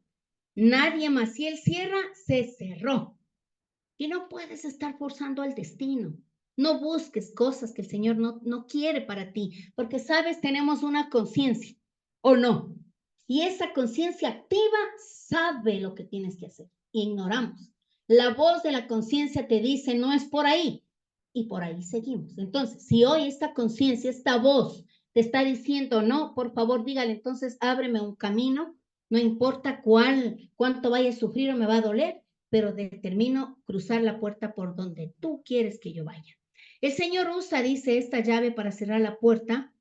Nadie más. Si él cierra, se cerró. Y no puedes estar forzando el destino. No busques cosas que el Señor no quiere para ti, porque sabes, tenemos una conciencia, ¿o no? Y esa conciencia activa sabe lo que tienes que hacer. Ignoramos. La voz de la conciencia te dice, no es por ahí. Y por ahí seguimos. Entonces, si hoy esta conciencia, esta voz te está diciendo, no, por favor, dígale, entonces ábreme un camino, no importa cuánto vaya a sufrir o me va a doler, pero determino cruzar la puerta por donde tú quieres que yo vaya. El Señor usa, dice, esta llave para cerrar la puerta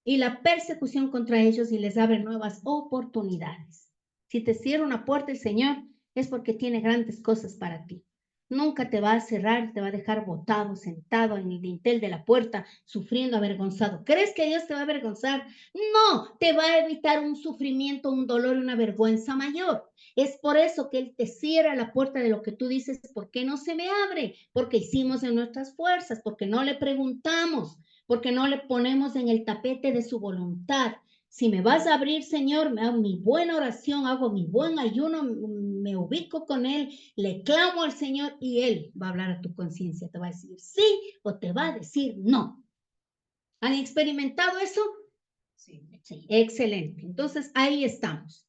y la persecución contra ellos y les abre nuevas oportunidades. Si te cierra una puerta el Señor, es porque tiene grandes cosas para ti. Nunca te va a cerrar, te va a dejar botado, sentado en el dintel de la puerta, sufriendo, avergonzado. ¿Crees que Dios te va a avergonzar? No, te va a evitar un sufrimiento, un dolor y una vergüenza mayor. Es por eso que Él te cierra la puerta de lo que tú dices, ¿por qué no se me abre? Porque hicimos en nuestras fuerzas, porque no le preguntamos, porque no le ponemos en el tapete de su voluntad. Si me vas a abrir, Señor, me hago mi buena oración, hago mi buen ayuno, me ubico con Él, le clamo al Señor y Él va a hablar a tu conciencia, te va a decir sí o te va a decir no. ¿Han experimentado eso? Sí. Sí, excelente. Entonces, ahí estamos.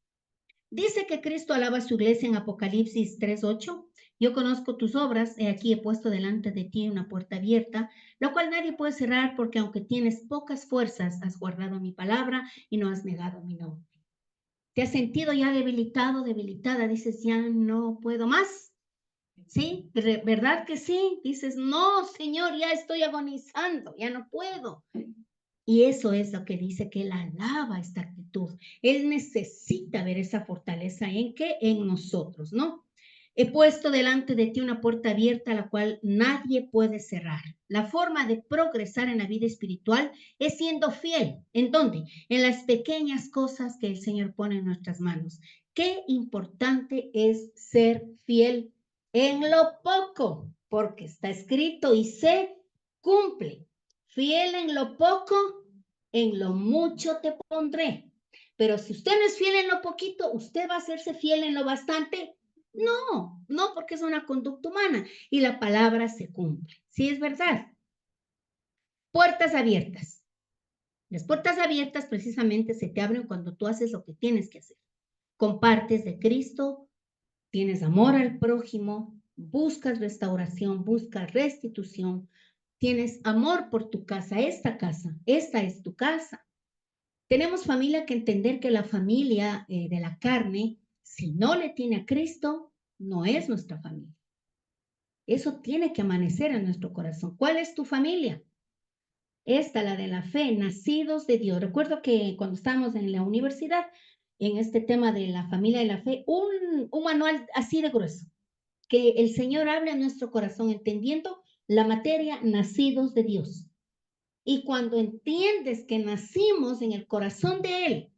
Dice que Cristo alaba a su iglesia en Apocalipsis 3:8. Yo conozco tus obras, he aquí he puesto delante de ti una puerta abierta, la cual nadie puede cerrar porque aunque tienes pocas fuerzas, has guardado mi palabra y no has negado mi nombre. ¿Te has sentido ya debilitado, debilitada? Dices, ya no puedo más. ¿Sí? ¿Verdad que sí? Dices, no, Señor, ya estoy agonizando, ya no puedo. Y eso es lo que dice que Él alaba esta actitud. Él necesita ver esa fortaleza. ¿En qué? En nosotros, ¿no? He puesto delante de ti una puerta abierta, la cual nadie puede cerrar. La forma de progresar en la vida espiritual es siendo fiel. ¿En dónde? En las pequeñas cosas que el Señor pone en nuestras manos. Qué importante es ser fiel en lo poco, porque está escrito y se cumple. Fiel en lo poco, en lo mucho te pondré. Pero si usted no es fiel en lo poquito, ¿usted va a hacerse fiel en lo bastante? No, no, porque es una conducta humana y la palabra se cumple. Sí, es verdad. Puertas abiertas. Las puertas abiertas precisamente se te abren cuando tú haces lo que tienes que hacer. Compartes de Cristo, tienes amor al prójimo, buscas restauración, buscas restitución, tienes amor por tu casa, esta es tu casa. Tenemos familia que entender que la familia de la carne, si no le tiene a Cristo, no es nuestra familia. Eso tiene que amanecer en nuestro corazón. ¿Cuál es tu familia? Esta, la de la fe, nacidos de Dios. Recuerdo que cuando estábamos en la universidad, en este tema de la familia de la fe, un manual así de grueso, que el Señor hable a nuestro corazón, entendiendo la materia, nacidos de Dios. Y cuando entiendes que nacimos en el corazón de Él,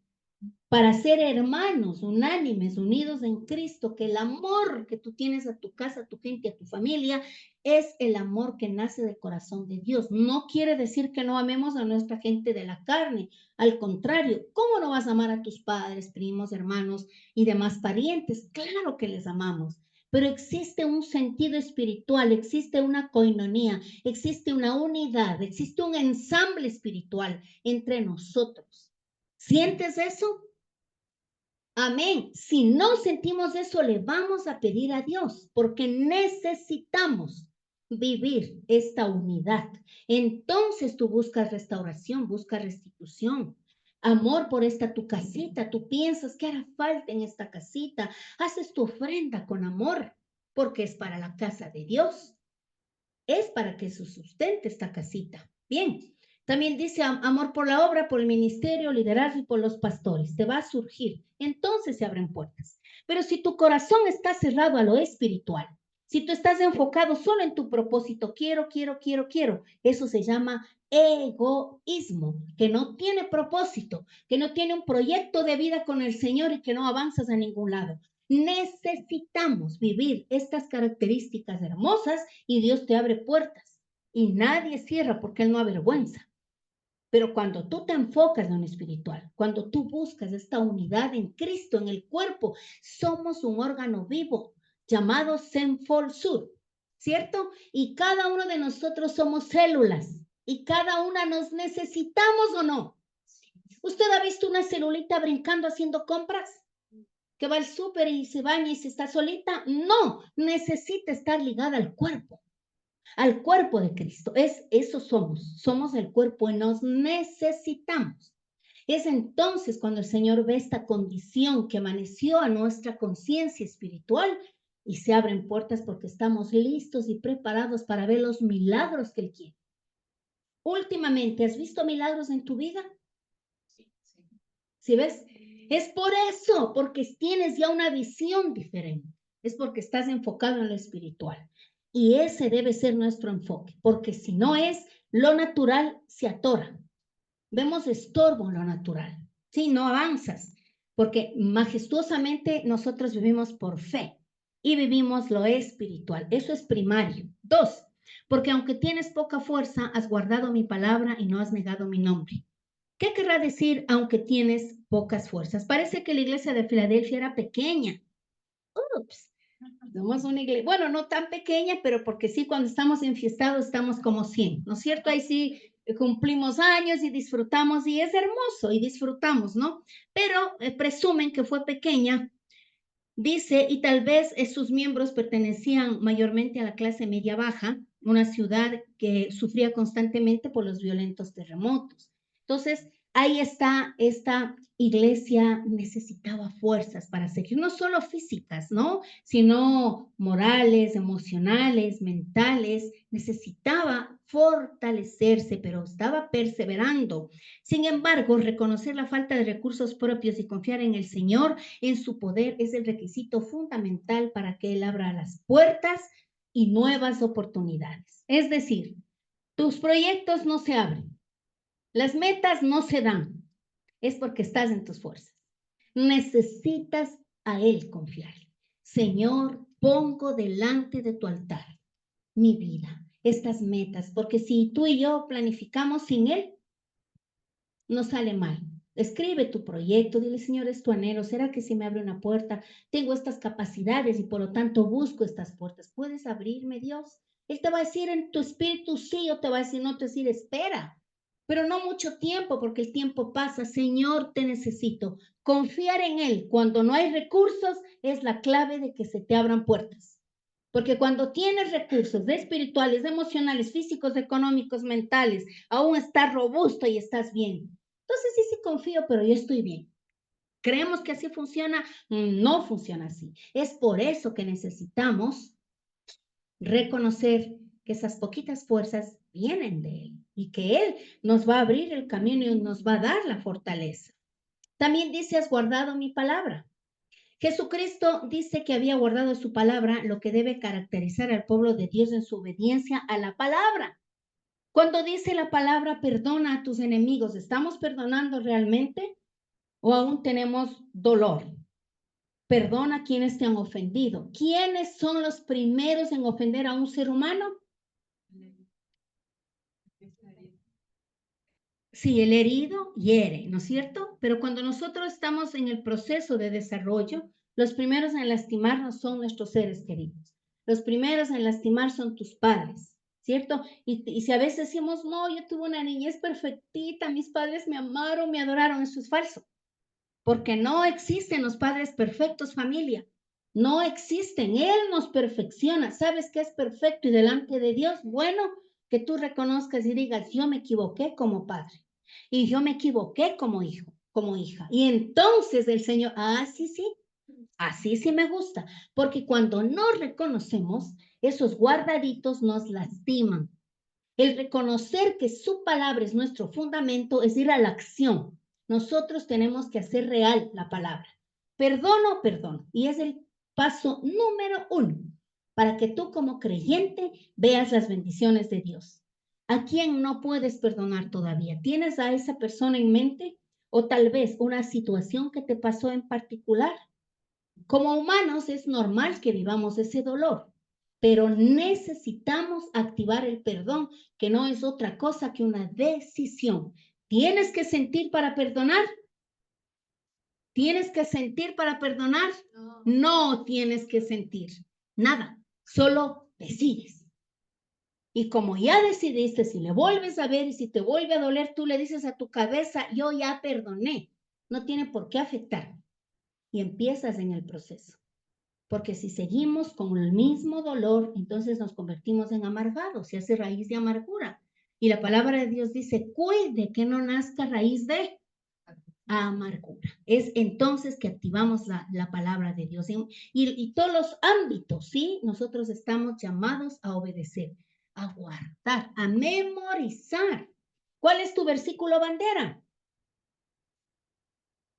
para ser hermanos, unánimes, unidos en Cristo, que el amor que tú tienes a tu casa, a tu gente, a tu familia, es el amor que nace del corazón de Dios. No quiere decir que no amemos a nuestra gente de la carne. Al contrario, ¿cómo no vas a amar a tus padres, primos, hermanos y demás parientes? Claro que les amamos. Pero existe un sentido espiritual, existe una coinonía, existe una unidad, existe un ensamble espiritual entre nosotros. ¿Sientes eso? Amén. Si no sentimos eso, le vamos a pedir a Dios, porque necesitamos vivir esta unidad. Entonces tú buscas restauración, buscas restitución, amor por esta tu casita. Tú piensas que hará falta en esta casita. Haces tu ofrenda con amor, porque es para la casa de Dios. Es para que se sustente esta casita. Bien. También dice amor por la obra, por el ministerio, liderazgo y por los pastores. Te va a surgir. Entonces se abren puertas. Pero si tu corazón está cerrado a lo espiritual, si tú estás enfocado solo en tu propósito, quiero, eso se llama egoísmo, que no tiene propósito, que no tiene un proyecto de vida con el Señor y que no avanzas a ningún lado. Necesitamos vivir estas características hermosas y Dios te abre puertas y nadie cierra porque Él no avergüenza. Pero cuando tú te enfocas en lo espiritual, cuando tú buscas esta unidad en Cristo, en el cuerpo, somos un órgano vivo llamado Senfol Sur, ¿cierto? Y cada uno de nosotros somos células y cada una nos necesitamos o no. ¿Usted ha visto una celulita brincando haciendo compras? ¿Que va al súper y se baña y se está solita? No, necesita estar ligada al cuerpo de Cristo. Eso somos el cuerpo y nos necesitamos. Es entonces cuando el Señor ve esta condición que amaneció a nuestra conciencia espiritual y se abren puertas porque estamos listos y preparados para ver los milagros que Él quiere. Últimamente, ¿has visto milagros en tu vida? ¿Sí ves? Es por eso, porque tienes ya una visión diferente. Es porque estás enfocado en lo espiritual. Y ese debe ser nuestro enfoque, porque si no es, lo natural se atora. Vemos estorbo en lo natural. Sí, no avanzas, porque majestuosamente nosotros vivimos por fe y vivimos lo espiritual. Eso es primario. 2, porque aunque tienes poca fuerza, has guardado mi palabra y no has negado mi nombre. ¿Qué querrá decir aunque tienes pocas fuerzas? Parece que la iglesia de Filadelfia era pequeña. Ups. Somos una iglesia, bueno, no tan pequeña, pero porque sí, cuando estamos enfiestados estamos como 100, ¿no es cierto? Ahí sí cumplimos años y disfrutamos y es hermoso y disfrutamos, ¿no? Pero presumen que fue pequeña, dice, y tal vez sus miembros pertenecían mayormente a la clase media baja, una ciudad que sufría constantemente por los violentos terremotos. Entonces, ahí está, esta iglesia necesitaba fuerzas para seguir, no solo físicas, ¿no? Sino morales, emocionales, mentales, necesitaba fortalecerse, pero estaba perseverando. Sin embargo, reconocer la falta de recursos propios y confiar en el Señor, en su poder, es el requisito fundamental para que Él abra las puertas y nuevas oportunidades. Es decir, tus proyectos no se abren, las metas no se dan, es porque estás en tus fuerzas. Necesitas a Él confiar. Señor, pongo delante de tu altar mi vida, estas metas, porque si tú y yo planificamos sin Él, no sale mal. Escribe tu proyecto, dile, Señor, es tu anhelo, ¿será que si me abre una puerta? Tengo estas capacidades y por lo tanto busco estas puertas. ¿Puedes abrirme, Dios? Él te va a decir en tu espíritu sí, o te va a decir no, te va a decir espera, pero no mucho tiempo porque el tiempo pasa. Señor, te necesito. Confiar en Él cuando no hay recursos es la clave de que se te abran puertas. Porque cuando tienes recursos de espirituales, de emocionales, físicos, económicos, mentales, aún estás robusto y estás bien. Entonces sí confío, pero yo estoy bien. ¿Creemos que así funciona? No funciona así. Es por eso que necesitamos reconocer que esas poquitas fuerzas vienen de Él y que Él nos va a abrir el camino y nos va a dar la fortaleza. También dice, has guardado mi palabra. Jesucristo dice que había guardado su palabra, lo que debe caracterizar al pueblo de Dios en su obediencia a la palabra. Cuando dice la palabra, perdona a tus enemigos, ¿estamos perdonando realmente o aún tenemos dolor? Perdona a quienes te han ofendido. ¿Quiénes son los primeros en ofender a un ser humano? Sí, el herido hiere, ¿no es cierto? Pero cuando nosotros estamos en el proceso de desarrollo, los primeros en lastimarnos son nuestros seres queridos. Los primeros en lastimar son tus padres, ¿cierto? Y si a veces decimos, no, yo tuve una niñez perfectita, mis padres me amaron, me adoraron, eso es falso. Porque no existen los padres perfectos, familia. No existen. Él nos perfecciona. ¿Sabes qué es perfecto y delante de Dios? Bueno, que tú reconozcas y digas, yo me equivoqué como padre y yo me equivoqué como hijo, como hija. Y entonces el Señor, sí, así sí me gusta, porque cuando no reconocemos, esos guardaditos nos lastiman. El reconocer que su palabra es nuestro fundamento es ir a la acción. Nosotros tenemos que hacer real la palabra. Perdono, perdono. Y es el paso número 1 para que tú como creyente veas las bendiciones de Dios. ¿A quién no puedes perdonar todavía? ¿Tienes a esa persona en mente? O tal vez una situación que te pasó en particular. como humanos es normal que vivamos ese dolor, pero necesitamos activar el perdón, que no es otra cosa que una decisión. ¿Tienes que sentir para perdonar? ¿Tienes que sentir para perdonar? No. No tienes que sentir nada, solo decides. Y como ya decidiste, si le vuelves a ver y si te vuelve a doler, tú le dices a tu cabeza, yo ya perdoné. No tiene por qué afectar. Y empiezas en el proceso. Porque si seguimos con el mismo dolor, entonces nos convertimos en amargados, se hace raíz de amargura. Y la palabra de Dios dice, cuide que no nazca raíz de amargura. Es entonces que activamos la palabra de Dios. Y todos los ámbitos, ¿sí? Nosotros estamos llamados a obedecer, a guardar, a memorizar. ¿Cuál es tu versículo bandera?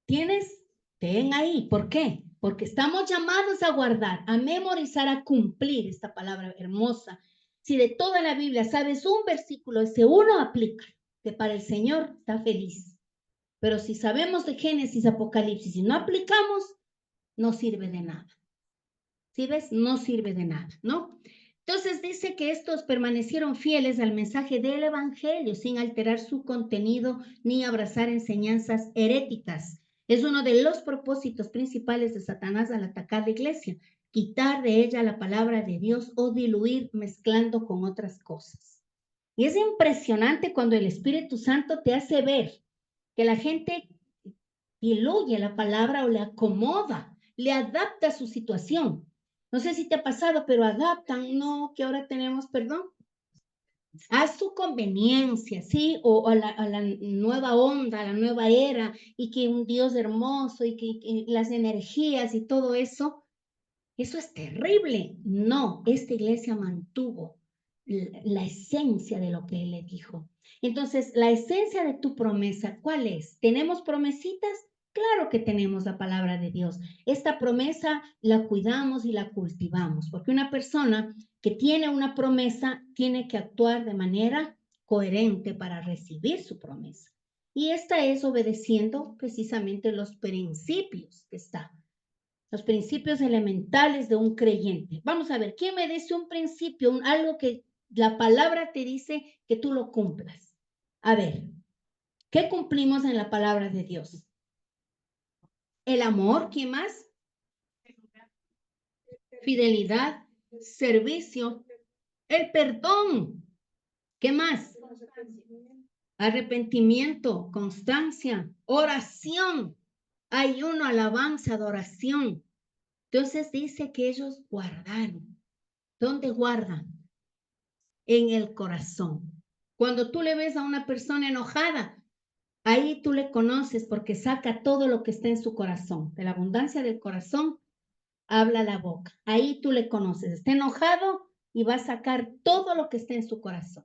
¿Tienes? Ten ahí. ¿Por qué? Porque estamos llamados a guardar, a memorizar, a cumplir esta palabra hermosa. Si de toda la Biblia sabes un versículo, ese uno aplica, que para el Señor está feliz. Pero si sabemos de Génesis, Apocalipsis y no aplicamos, no sirve de nada. ¿Sí ves? No sirve de nada, ¿no? Entonces dice que estos permanecieron fieles al mensaje del Evangelio sin alterar su contenido ni abrazar enseñanzas heréticas. Es uno de los propósitos principales de Satanás al atacar la iglesia, quitar de ella la palabra de Dios o diluir mezclando con otras cosas. Y es impresionante cuando el Espíritu Santo te hace ver que la gente diluye la palabra o le acomoda, le adapta a su situación. No sé si te ha pasado, pero adaptan, no, que ahora tenemos, perdón, a su conveniencia, ¿sí? O a la nueva onda, a la nueva era, y que un Dios hermoso, y que las energías y todo eso, eso es terrible. No, esta iglesia mantuvo la esencia de lo que él le dijo. Entonces, la esencia de tu promesa, ¿cuál es? ¿Tenemos promesitas? Claro que tenemos la palabra de Dios. Esta promesa la cuidamos y la cultivamos, porque una persona que tiene una promesa tiene que actuar de manera coherente para recibir su promesa. Y esta es obedeciendo precisamente los principios que está, los principios elementales de un creyente. Vamos a ver, ¿quién me dice un principio, algo que la palabra te dice que tú lo cumplas? A ver, ¿qué cumplimos en la palabra de Dios? El amor, ¿quién más? Fidelidad, servicio, el perdón, ¿qué más? Arrepentimiento, constancia, oración, ayuno, alabanza, adoración. Entonces dice que ellos guardaron. ¿Dónde guardan? En el corazón. Cuando tú le ves a una persona enojada, ahí tú le conoces porque saca todo lo que está en su corazón. De la abundancia del corazón habla la boca. Ahí tú le conoces. Está enojado y va a sacar todo lo que está en su corazón.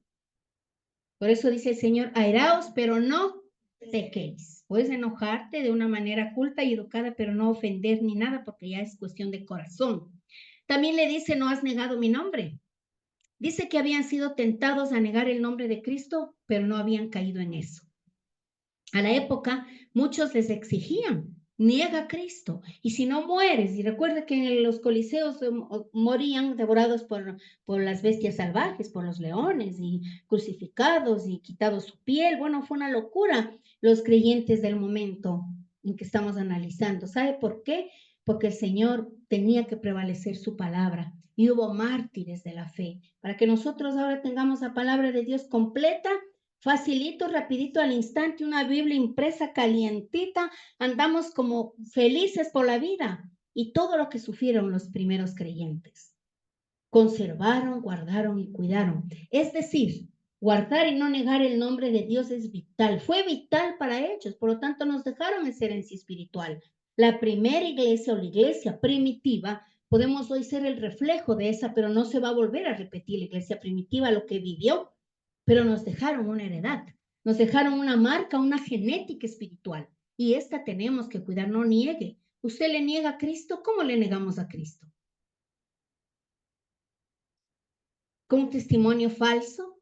Por eso dice el Señor, airaos, pero no pequéis. Puedes enojarte de una manera culta y educada, pero no ofender ni nada porque ya es cuestión de corazón. También le dice, no has negado mi nombre. Dice que habían sido tentados a negar el nombre de Cristo, pero no habían caído en eso. A la época, muchos les exigían, niega a Cristo, y si no mueres, y recuerda que en los coliseos morían devorados por las bestias salvajes, por los leones, y crucificados y quitados su piel. Bueno, fue una locura los creyentes del momento en que estamos analizando. ¿Sabe por qué? Porque el Señor tenía que prevalecer su palabra y hubo mártires de la fe. Para que nosotros ahora tengamos la palabra de Dios completa, facilito, rapidito, al instante, una Biblia impresa, calientita, andamos como felices por la vida. Y todo lo que sufrieron los primeros creyentes. Conservaron, guardaron y cuidaron. Es decir, guardar y no negar el nombre de Dios es vital. Fue vital para ellos, por lo tanto nos dejaron esa herencia espiritual. La primera iglesia o la iglesia primitiva, podemos hoy ser el reflejo de esa, pero no se va a volver a repetir la iglesia primitiva, lo que vivió, pero nos dejaron una heredad, nos dejaron una marca, una genética espiritual, y esta tenemos que cuidar. No niegue. ¿Usted le niega a Cristo? ¿Cómo le negamos a Cristo? ¿Con un testimonio falso?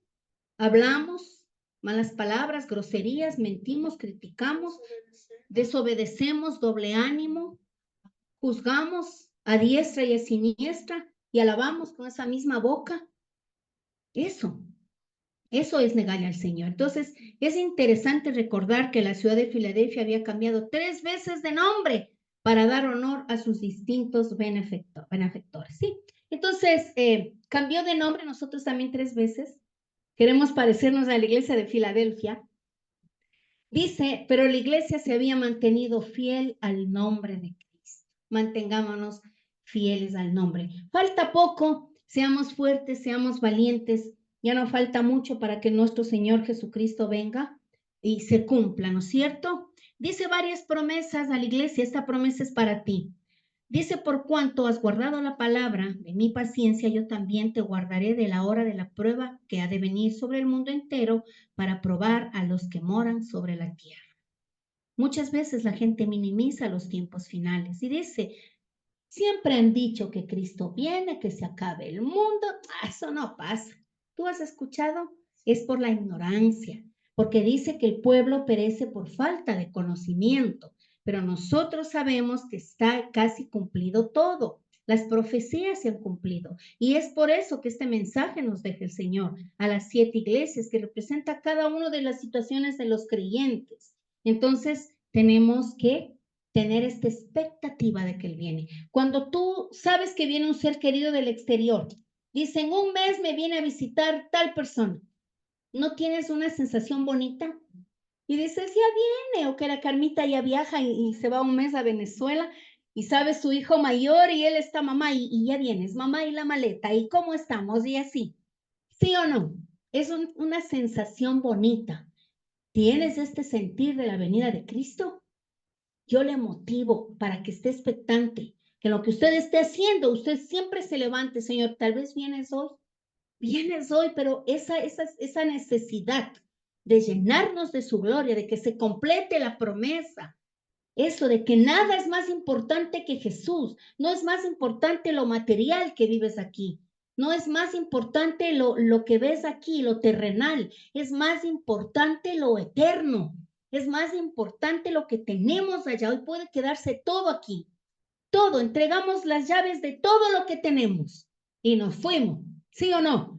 Hablamos malas palabras, groserías, mentimos, criticamos, desobedecemos, doble ánimo, juzgamos a diestra y a siniestra y alabamos con esa misma boca. Eso es negarle al Señor. Entonces, es interesante recordar que la ciudad de Filadelfia había cambiado 3 veces de nombre para dar honor a sus distintos benefactores. ¿Sí? Entonces, cambió de nombre nosotros también 3 veces. Queremos parecernos a la iglesia de Filadelfia. Dice, pero la iglesia se había mantenido fiel al nombre de Cristo. Mantengámonos fieles al nombre. Falta poco, seamos fuertes, seamos valientes. Ya no falta mucho para que nuestro Señor Jesucristo venga y se cumpla, ¿no es cierto? Dice varias promesas a la iglesia, esta promesa es para ti. Dice, por cuanto has guardado la palabra de mi paciencia, yo también te guardaré de la hora de la prueba que ha de venir sobre el mundo entero para probar a los que moran sobre la tierra. Muchas veces la gente minimiza los tiempos finales y dice, siempre han dicho que Cristo viene, que se acabe el mundo. Eso no pasa. ¿Tú has escuchado? Es por la ignorancia, porque dice que el pueblo perece por falta de conocimiento, pero nosotros sabemos que está casi cumplido todo. Las profecías se han cumplido y es por eso que este mensaje nos deja el Señor a las 7 iglesias que representa cada una de las situaciones de los creyentes. Entonces, tenemos que tener esta expectativa de que Él viene. Cuando tú sabes que viene un ser querido del exterior, dicen, un mes me viene a visitar tal persona, ¿no tienes una sensación bonita? Y dices, ya viene, o que la Carmita ya viaja y se va un mes a Venezuela y sabe su hijo mayor y él está mamá y ya vienes, mamá y la maleta, ¿y cómo estamos? Y así, ¿sí o no? Es una sensación bonita. ¿Tienes este sentir de la venida de Cristo? Yo le motivo para que esté expectante, que lo que usted esté haciendo, usted siempre se levante, Señor, tal vez vienes hoy, pero esa necesidad de llenarnos de su gloria, de que se complete la promesa, eso de que nada es más importante que Jesús, no es más importante lo material que vives aquí, no es más importante lo que ves aquí, lo terrenal, es más importante lo eterno. Es más importante lo que tenemos allá. Hoy puede quedarse todo aquí. Todo. Entregamos las llaves de todo lo que tenemos. Y nos fuimos. ¿Sí o no?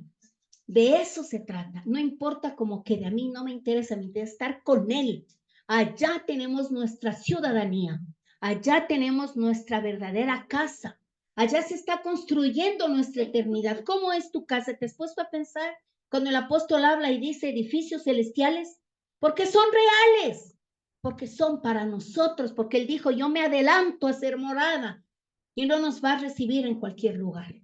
De eso se trata. No importa cómo quede. A mí no me interesa. Me interesa estar con Él. Allá tenemos nuestra ciudadanía. Allá tenemos nuestra verdadera casa. Allá se está construyendo nuestra eternidad. ¿Cómo es tu casa? ¿Te has puesto a pensar cuando el apóstol habla y dice edificios celestiales? Porque son reales, porque son para nosotros, porque Él dijo, yo me adelanto a ser morada y no nos va a recibir en cualquier lugar.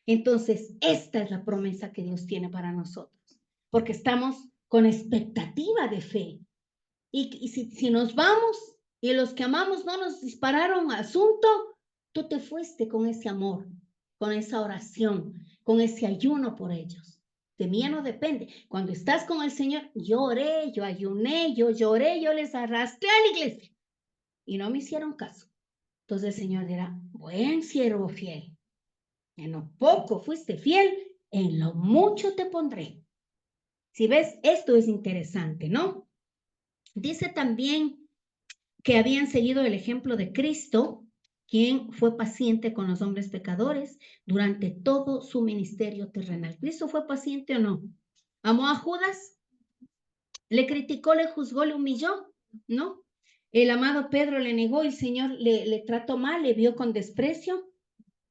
Entonces, esta es la promesa que Dios tiene para nosotros, porque estamos con expectativa de fe. Y si nos vamos y los que amamos no nos dispararon asunto, tú te fuiste con ese amor, con esa oración, con ese ayuno por ellos. De mí no depende. Cuando estás con el Señor, yo oré, yo ayuné, yo lloré, yo les arrastré a la iglesia y no me hicieron caso. Entonces el Señor dirá, buen siervo fiel, en lo poco fuiste fiel, en lo mucho te pondré. Si ves, esto es interesante, ¿no? Dice también que habían seguido el ejemplo de Cristo, quien fue paciente con los hombres pecadores durante todo su ministerio terrenal. ¿Cristo fue paciente o no? ¿Amó a Judas? ¿Le criticó, le juzgó, le humilló? ¿No? El amado Pedro le negó y el Señor le trató mal, le vio con desprecio.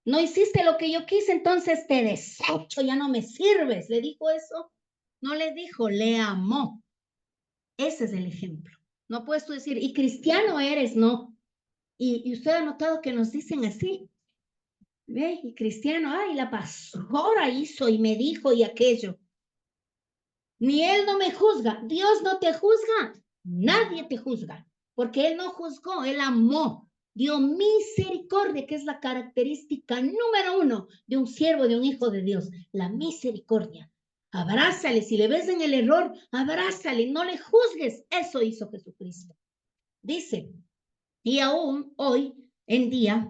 No hiciste lo que yo quise, entonces te desecho, ya no me sirves. ¿Le dijo eso? No le dijo, le amó. Ese es el ejemplo. No puedes tú decir, y cristiano eres, no. Y usted ha notado que nos dicen así. ¿Ve? Y cristiano, ay, la pastora hizo y me dijo y aquello. Ni él no me juzga. Dios no te juzga. Nadie te juzga. Porque él no juzgó, él amó. Dio misericordia, que es la característica número 1 de un siervo, de un hijo de Dios. La misericordia. Abrázale, si le ves en el error, abrázale, no le juzgues. Eso hizo Jesucristo. Dice, y aún hoy en día,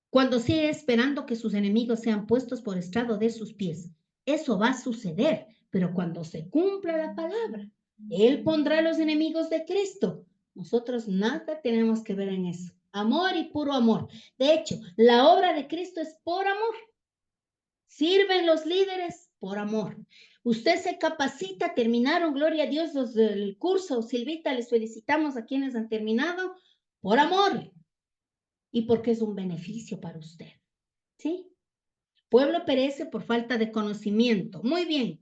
cuando sigue esperando que sus enemigos sean puestos por estrado de sus pies, eso va a suceder, pero cuando se cumpla la palabra, Él pondrá a los enemigos de Cristo. Nosotros nada tenemos que ver en eso. amor y puro amor. De hecho, la obra de Cristo es por amor. Sirven los líderes por amor. Usted se capacita, terminaron, gloria a Dios, los del curso. Silvita, les felicitamos a quienes han terminado por amor y porque es un beneficio para usted. ¿Sí? Pueblo perece por falta de conocimiento. Muy bien.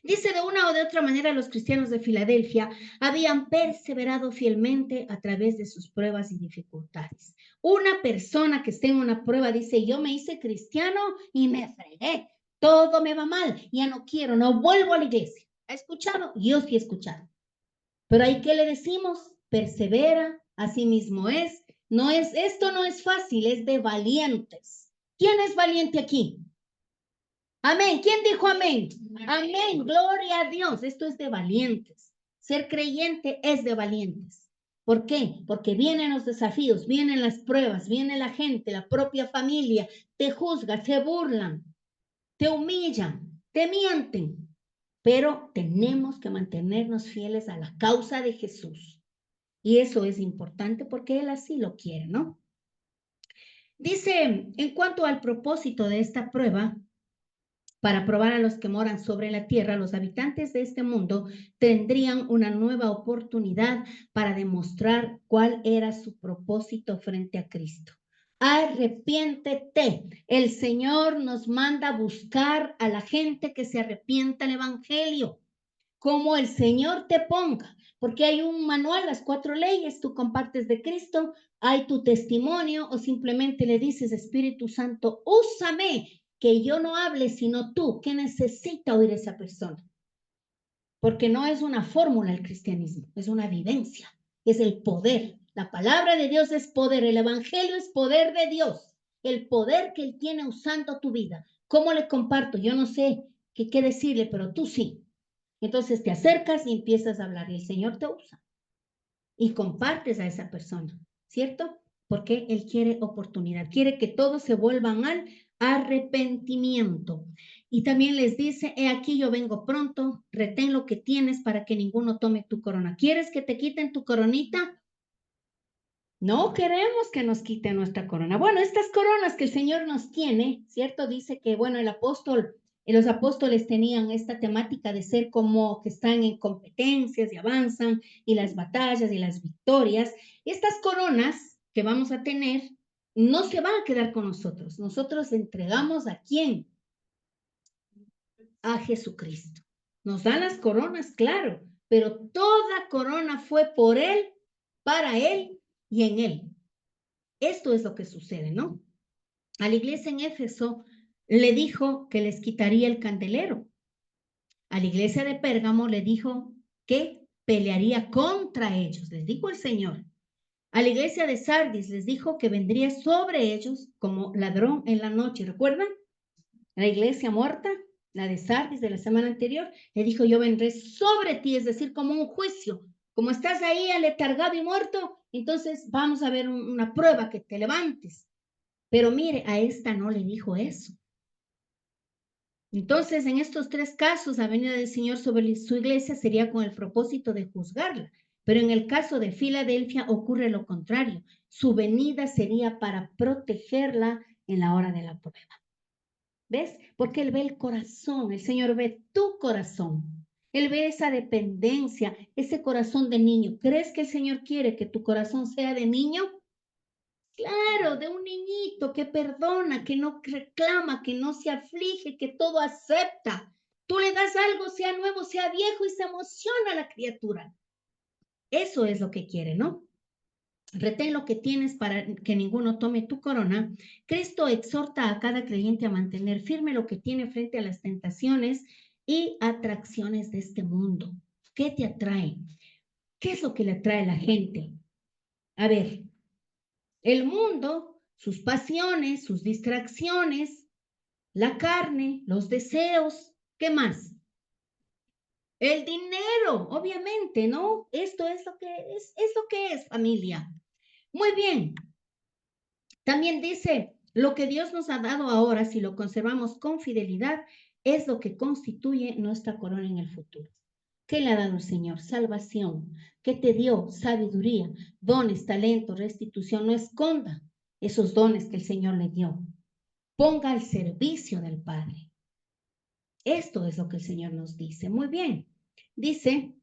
Dice, de una o de otra manera, los cristianos de Filadelfia habían perseverado fielmente a través de sus pruebas y dificultades. Una persona que esté en una prueba dice, yo me hice cristiano y me fregué, todo me va mal, ya no quiero, no vuelvo a la iglesia. ¿Ha escuchado? Yo sí he escuchado. Pero ahí, ¿qué le decimos? Persevera, así mismo es. Esto no es fácil, es de valientes. ¿Quién es valiente aquí? Amén. ¿Quién dijo amén? Amén. Gloria a Dios. Esto es de valientes. Ser creyente es de valientes. ¿Por qué? Porque vienen los desafíos, vienen las pruebas, viene la gente, la propia familia, te juzga, te burlan, te humillan, te mienten. Pero tenemos que mantenernos fieles a la causa de Jesús. Y eso es importante porque Él así lo quiere, ¿no? Dice, en cuanto al propósito de esta prueba, para probar a los que moran sobre la tierra, los habitantes de este mundo tendrían una nueva oportunidad para demostrar cuál era su propósito frente a Cristo. Arrepiéntete. El Señor nos manda a buscar a la gente que se arrepienta al Evangelio, como el Señor te ponga, porque hay un manual, las 4 leyes, tú compartes de Cristo, hay tu testimonio o simplemente le dices, Espíritu Santo, úsame, que yo no hable sino tú. ¿Qué necesita oír esa persona? Porque no es una fórmula el cristianismo, es una vivencia, es el poder. La palabra de Dios es poder, el evangelio es poder de Dios, el poder que Él tiene usando tu vida. ¿Cómo le comparto? Yo no sé qué decirle, pero tú sí. Entonces te acercas y empiezas a hablar y el Señor te usa y compartes a esa persona, ¿cierto? Porque Él quiere oportunidad, quiere que todos se vuelvan al arrepentimiento. Y también les dice, he aquí yo vengo pronto, retén lo que tienes para que ninguno tome tu corona. ¿Quieres que te quiten tu coronita? No queremos que nos quiten nuestra corona. Bueno, estas coronas que el Señor nos tiene, ¿cierto? Dice que, bueno, los apóstoles tenían esta temática de ser como que están en competencias y avanzan, y las batallas y las victorias. Estas coronas que vamos a tener no se van a quedar con nosotros. Nosotros entregamos ¿a quién? A Jesucristo. Nos dan las coronas, claro, pero toda corona fue por Él, para Él y en Él. Esto es lo que sucede, ¿no? A la iglesia en Éfeso le dijo que les quitaría el candelero. A la iglesia de Pérgamo le dijo que pelearía contra ellos, les dijo el Señor. A la iglesia de Sardis les dijo que vendría sobre ellos como ladrón en la noche. ¿Recuerdan? La iglesia muerta, la de Sardis de la semana anterior, le dijo, yo vendré sobre ti, es decir, como un juicio. Como estás ahí aletargado y muerto, entonces vamos a ver una prueba que te levantes. Pero mire, a esta no le dijo eso. Entonces, en estos 3 casos, la venida del Señor sobre su iglesia sería con el propósito de juzgarla. Pero en el caso de Filadelfia ocurre lo contrario. Su venida sería para protegerla en la hora de la prueba. ¿Ves? Porque Él ve el corazón, el Señor ve tu corazón. Él ve esa dependencia, ese corazón de niño. ¿Crees que el Señor quiere que tu corazón sea de niño? Claro, de un niñito que perdona, que no reclama, que no se aflige, que todo acepta. Tú le das algo, sea nuevo, sea viejo, y se emociona la criatura. Eso es lo que quiere, ¿no? Retén lo que tienes para que ninguno tome tu corona. Cristo exhorta a cada creyente a mantener firme lo que tiene frente a las tentaciones y atracciones de este mundo. ¿Qué te atrae? ¿Qué es lo que le atrae a la gente? A ver, el mundo, sus pasiones, sus distracciones, la carne, los deseos, ¿qué más? El dinero, obviamente, ¿no? Esto es lo que es familia. Muy bien. También dice, lo que Dios nos ha dado ahora, si lo conservamos con fidelidad, es lo que constituye nuestra corona en el futuro. ¿Qué le ha dado el Señor? Salvación. ¿Qué te dio? Sabiduría, dones, talento, restitución. No esconda esos dones que el Señor le dio. Ponga al servicio del Padre. Esto es lo que el Señor nos dice. Muy bien. Dice,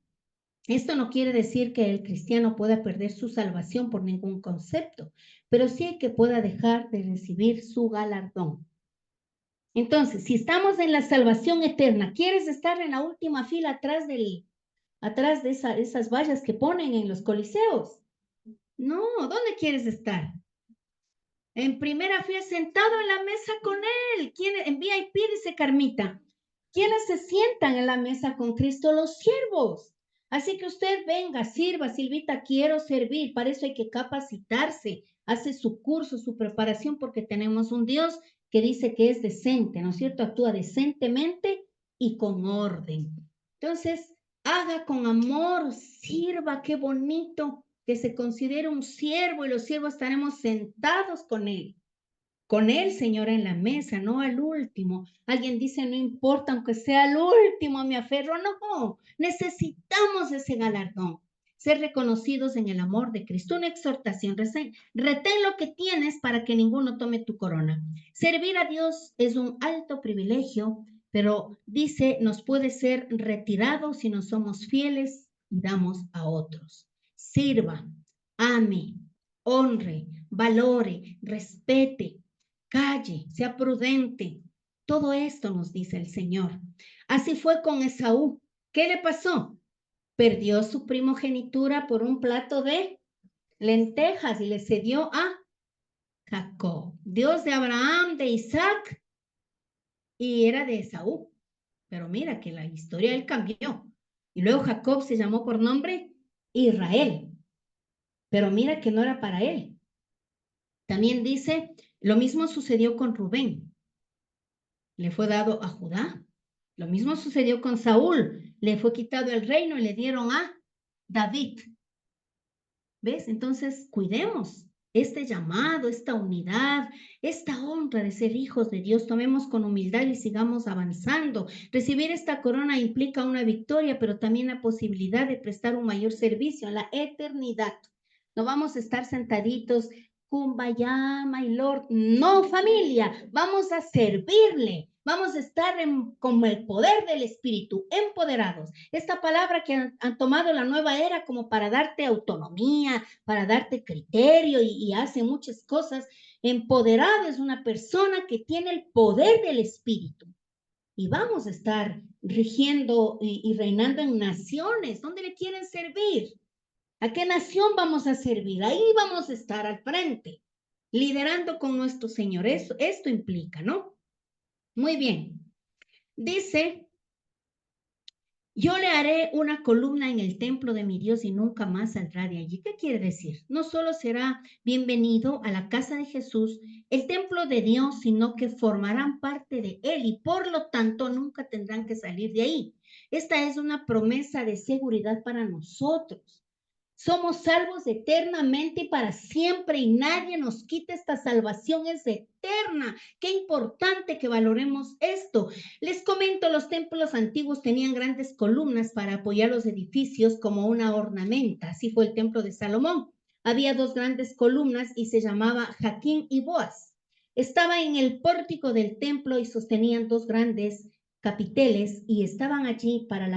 esto no quiere decir que el cristiano pueda perder su salvación por ningún concepto, pero sí que pueda dejar de recibir su galardón. Entonces, si estamos en la salvación eterna, ¿quieres estar en la última fila atrás de esas vallas que ponen en los coliseos? No, ¿dónde quieres estar? En primera fila, sentado en la mesa con él. En VIP, dice Carmita. ¿Quiénes se sientan en la mesa con Cristo? Los siervos. Así que usted venga, sirva, Silvita, quiero servir. Para eso hay que capacitarse. Hace su curso, su preparación, porque tenemos un Dios que dice que es decente, ¿no es cierto? Actúa decentemente y con orden. Entonces, haga con amor, sirva, qué bonito que se considere un siervo y los siervos estaremos sentados con él, Señora, en la mesa, no al último. Alguien dice, no importa, aunque sea al último, me aferro. No, necesitamos ese galardón, ser reconocidos en el amor de Cristo. Una exhortación, retén lo que tienes para que ninguno tome tu corona. Servir a Dios es un alto privilegio, pero dice, nos puede ser retirado si no somos fieles y damos a otros. Sirva, ame, honre, valore, respete, calle, sea prudente. Todo esto nos dice el Señor. Así fue con Esaú. ¿Qué le pasó? Perdió su primogenitura por un plato de lentejas y le cedió a Jacob, Dios de Abraham, de Isaac, y era de Esaú. Pero mira que la historia él cambió. Y luego Jacob se llamó por nombre Israel. Pero mira que no era para él. También dice, lo mismo sucedió con Rubén. Le fue dado a Judá. Lo mismo sucedió con Saúl. Le fue quitado el reino y le dieron a David. ¿Ves? Entonces, cuidemos este llamado, esta unidad, esta honra de ser hijos de Dios. Tomemos con humildad y sigamos avanzando. Recibir esta corona implica una victoria, pero también la posibilidad de prestar un mayor servicio en la eternidad. No vamos a estar sentaditos, kumbaya, my Lord. No, familia, vamos a servirle. Vamos a estar con el poder del Espíritu, empoderados. Esta palabra que han tomado la nueva era como para darte autonomía, para darte criterio y hace muchas cosas. Empoderado es una persona que tiene el poder del Espíritu. Y vamos a estar rigiendo y reinando en naciones. ¿Dónde le quieren servir? ¿A qué nación vamos a servir? Ahí vamos a estar al frente, liderando con nuestro Señor. Esto implica, ¿no? Muy bien. Dice, yo le haré una columna en el templo de mi Dios y nunca más saldrá de allí. ¿Qué quiere decir? No solo será bienvenido a la casa de Jesús, el templo de Dios, sino que formarán parte de él y por lo tanto nunca tendrán que salir de ahí. Esta es una promesa de seguridad para nosotros. Somos salvos eternamente y para siempre y nadie nos quita esta salvación, es eterna. Qué importante que valoremos esto. Les comento, los templos antiguos tenían grandes columnas para apoyar los edificios como una ornamenta. Así fue el templo de Salomón. Había dos grandes columnas y se llamaba Jaquín y Boaz. Estaba en el pórtico del templo y sostenían dos grandes capiteles y estaban allí para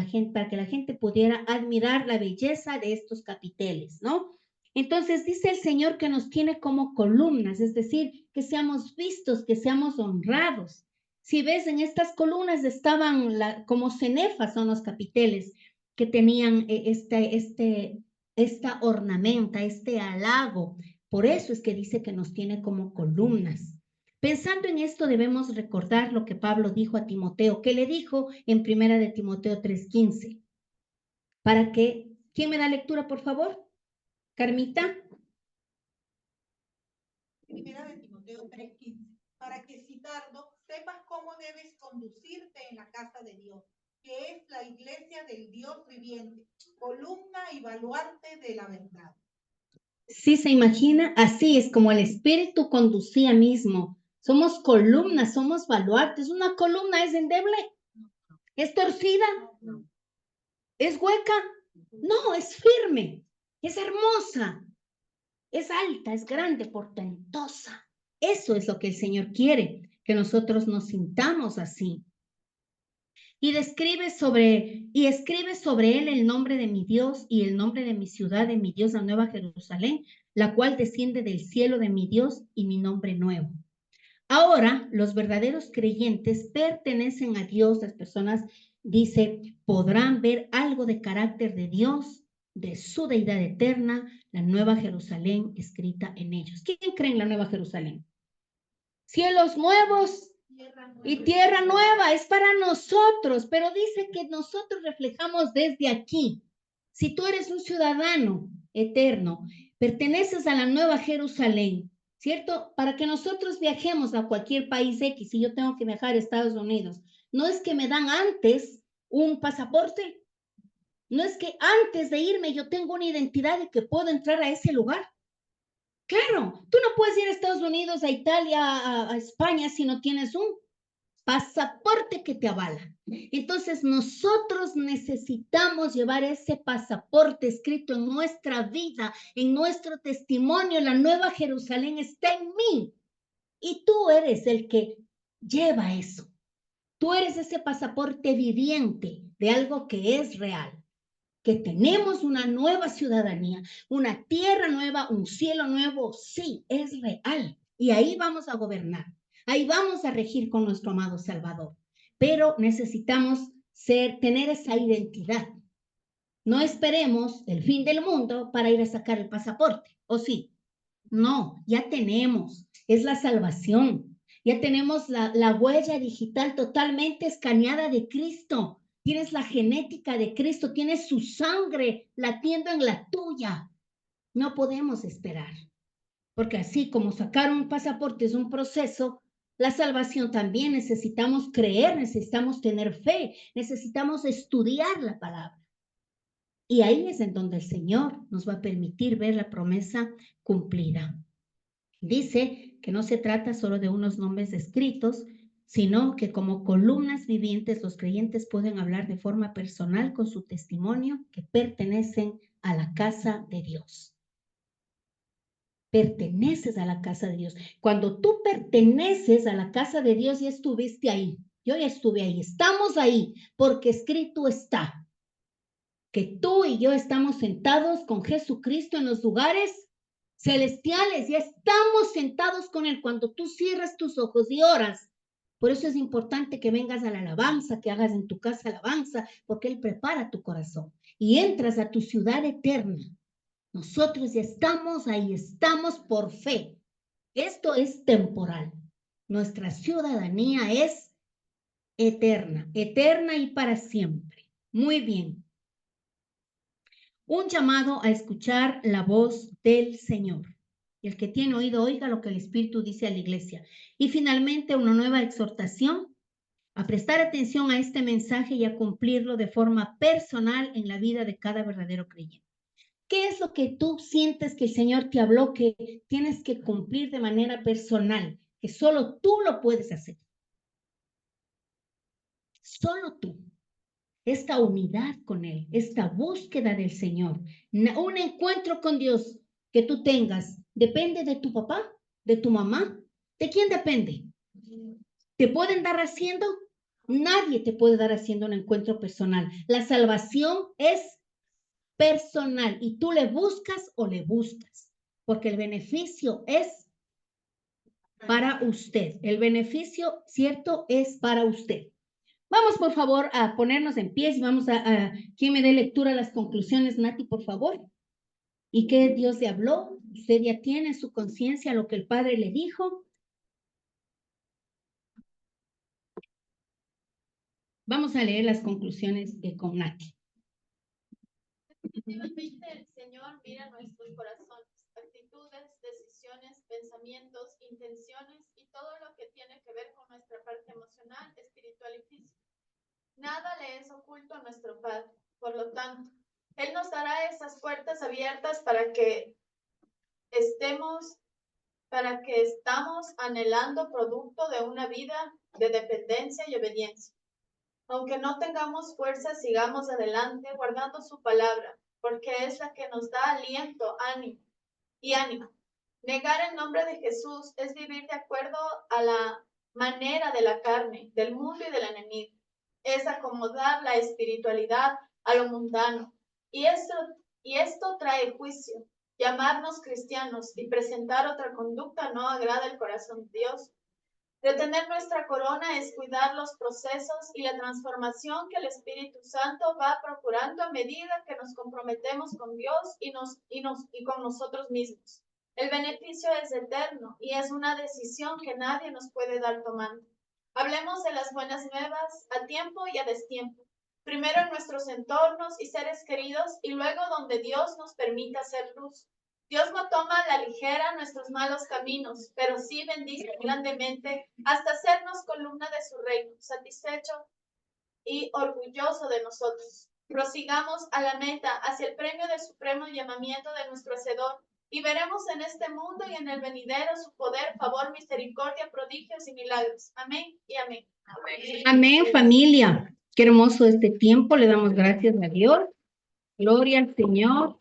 que la gente pudiera admirar la belleza de estos capiteles, ¿no? Entonces dice el Señor que nos tiene como columnas, es decir, que seamos vistos, que seamos honrados. Si ves, en estas columnas estaban como cenefas, son los capiteles que tenían esta ornamenta, este halago. Por eso es que dice que nos tiene como columnas. Pensando en esto, debemos recordar lo que Pablo dijo a Timoteo, que le dijo en 1 de Timoteo 3:15. Para que, ¿quién me da lectura, por favor? Carmita. 1 de Timoteo 3:15. Para que, citando, sepas cómo debes conducirte en la casa de Dios, que es la iglesia del Dios viviente, columna y baluarte de la verdad. Sí, se imagina, así es como el Espíritu conducía mismo. Somos columnas, somos baluartes. ¿Una columna es endeble? ¿Es torcida? ¿Es hueca? No, es firme, es hermosa, es alta, es grande, portentosa. Eso es lo que el Señor quiere, que nosotros nos sintamos así. Y escribe sobre él el nombre de mi Dios y el nombre de mi ciudad, de mi Dios, la nueva Jerusalén, la cual desciende del cielo de mi Dios y mi nombre nuevo. Ahora, los verdaderos creyentes pertenecen a Dios. Las personas, dice, podrán ver algo de carácter de Dios, de su deidad eterna, la nueva Jerusalén escrita en ellos. ¿Quién cree en la nueva Jerusalén? Cielos nuevos y tierra nueva, es para nosotros, pero dice que nosotros reflejamos desde aquí. Si tú eres un ciudadano eterno, perteneces a la nueva Jerusalén, ¿cierto? Para que nosotros viajemos a cualquier país X, si yo tengo que viajar a Estados Unidos, no es que me dan antes un pasaporte, no es que antes de irme yo tengo una identidad de que puedo entrar a ese lugar. Claro, tú no puedes ir a Estados Unidos, a Italia, a España si no tienes un pasaporte que te avala. Entonces nosotros necesitamos llevar ese pasaporte escrito en nuestra vida, en nuestro testimonio. La nueva Jerusalén está en mí y tú eres el que lleva eso. Tú eres ese pasaporte viviente de algo que es real, que tenemos una nueva ciudadanía, una tierra nueva, un cielo nuevo. Sí, es real y ahí vamos a gobernar. Ahí vamos a regir con nuestro amado Salvador, pero necesitamos tener esa identidad. No esperemos el fin del mundo para ir a sacar el pasaporte, ¿o sí? No, ya tenemos, es la salvación. Ya tenemos la huella digital totalmente escaneada de Cristo. Tienes la genética de Cristo, tienes su sangre latiendo en la tuya. No podemos esperar. Porque así como sacar un pasaporte es un proceso, la salvación también necesitamos creer, necesitamos tener fe, necesitamos estudiar la palabra. Y ahí es en donde el Señor nos va a permitir ver la promesa cumplida. Dice que no se trata solo de unos nombres escritos, sino que como columnas vivientes los creyentes pueden hablar de forma personal con su testimonio que pertenecen a la casa de Dios. Perteneces a la casa de Dios. Cuando tú perteneces a la casa de Dios, ya estuviste ahí. Yo ya estuve ahí. Estamos ahí porque escrito está que tú y yo estamos sentados con Jesucristo en los lugares celestiales. Ya estamos sentados con Él. Cuando tú cierras tus ojos y oras, por eso es importante que vengas a la alabanza, que hagas en tu casa alabanza, porque Él prepara tu corazón y entras a tu ciudad eterna. Nosotros ya estamos ahí, estamos por fe. Esto es temporal. Nuestra ciudadanía es eterna, eterna y para siempre. Muy bien. Un llamado a escuchar la voz del Señor. El que tiene oído, oiga lo que el Espíritu dice a la iglesia. Y finalmente, una nueva exhortación a prestar atención a este mensaje y a cumplirlo de forma personal en la vida de cada verdadero creyente. ¿Qué es lo que tú sientes que el Señor te habló que tienes que cumplir de manera personal? Que solo tú lo puedes hacer. Solo tú. Esta unidad con Él, esta búsqueda del Señor, un encuentro con Dios que tú tengas, ¿depende de tu papá, de tu mamá? ¿De quién depende? ¿Te pueden dar haciendo? Nadie te puede dar haciendo un encuentro personal. La salvación es personal y tú le buscas o le buscas, porque el beneficio es para usted. El beneficio, cierto, es para usted. Vamos, por favor, a ponernos en pie y vamos a ¿quién me dé lectura a las conclusiones, Nati, por favor? ¿Y qué Dios le habló? Usted ya tiene en su conciencia lo que el Padre le dijo. Vamos a leer las conclusiones con Nati. Definitivamente el Señor mira nuestros corazones, actitudes, decisiones, pensamientos, intenciones y todo lo que tiene que ver con nuestra parte emocional, espiritual y física. Nada le es oculto a nuestro Padre. Por lo tanto, Él nos dará esas puertas abiertas para que estamos anhelando producto de una vida de dependencia y obediencia. Aunque no tengamos fuerza, sigamos adelante guardando su palabra, porque es la que nos da aliento, ánimo y ánimo. Negar el nombre de Jesús es vivir de acuerdo a la manera de la carne, del mundo y del enemigo. Es acomodar la espiritualidad a lo mundano. Y esto trae juicio. Llamarnos cristianos y presentar otra conducta no agrada el corazón de Dios. Retener nuestra corona es cuidar los procesos y la transformación que el Espíritu Santo va procurando a medida que nos comprometemos con Dios y con nosotros mismos. El beneficio es eterno y es una decisión que nadie nos puede dar tomando. Hablemos de las buenas nuevas a tiempo y a destiempo. Primero en nuestros entornos y seres queridos y luego donde Dios nos permita hacer luz. Dios no toma a la ligera nuestros malos caminos, pero sí bendice grandemente hasta hacernos columna de su reino, satisfecho y orgulloso de nosotros. Prosigamos a la meta hacia el premio del supremo llamamiento de nuestro Hacedor y veremos en este mundo y en el venidero su poder, favor, misericordia, prodigios y milagros. Amén y amén. Amén, familia. Qué hermoso este tiempo. Le damos gracias a Dios. Gloria al Señor.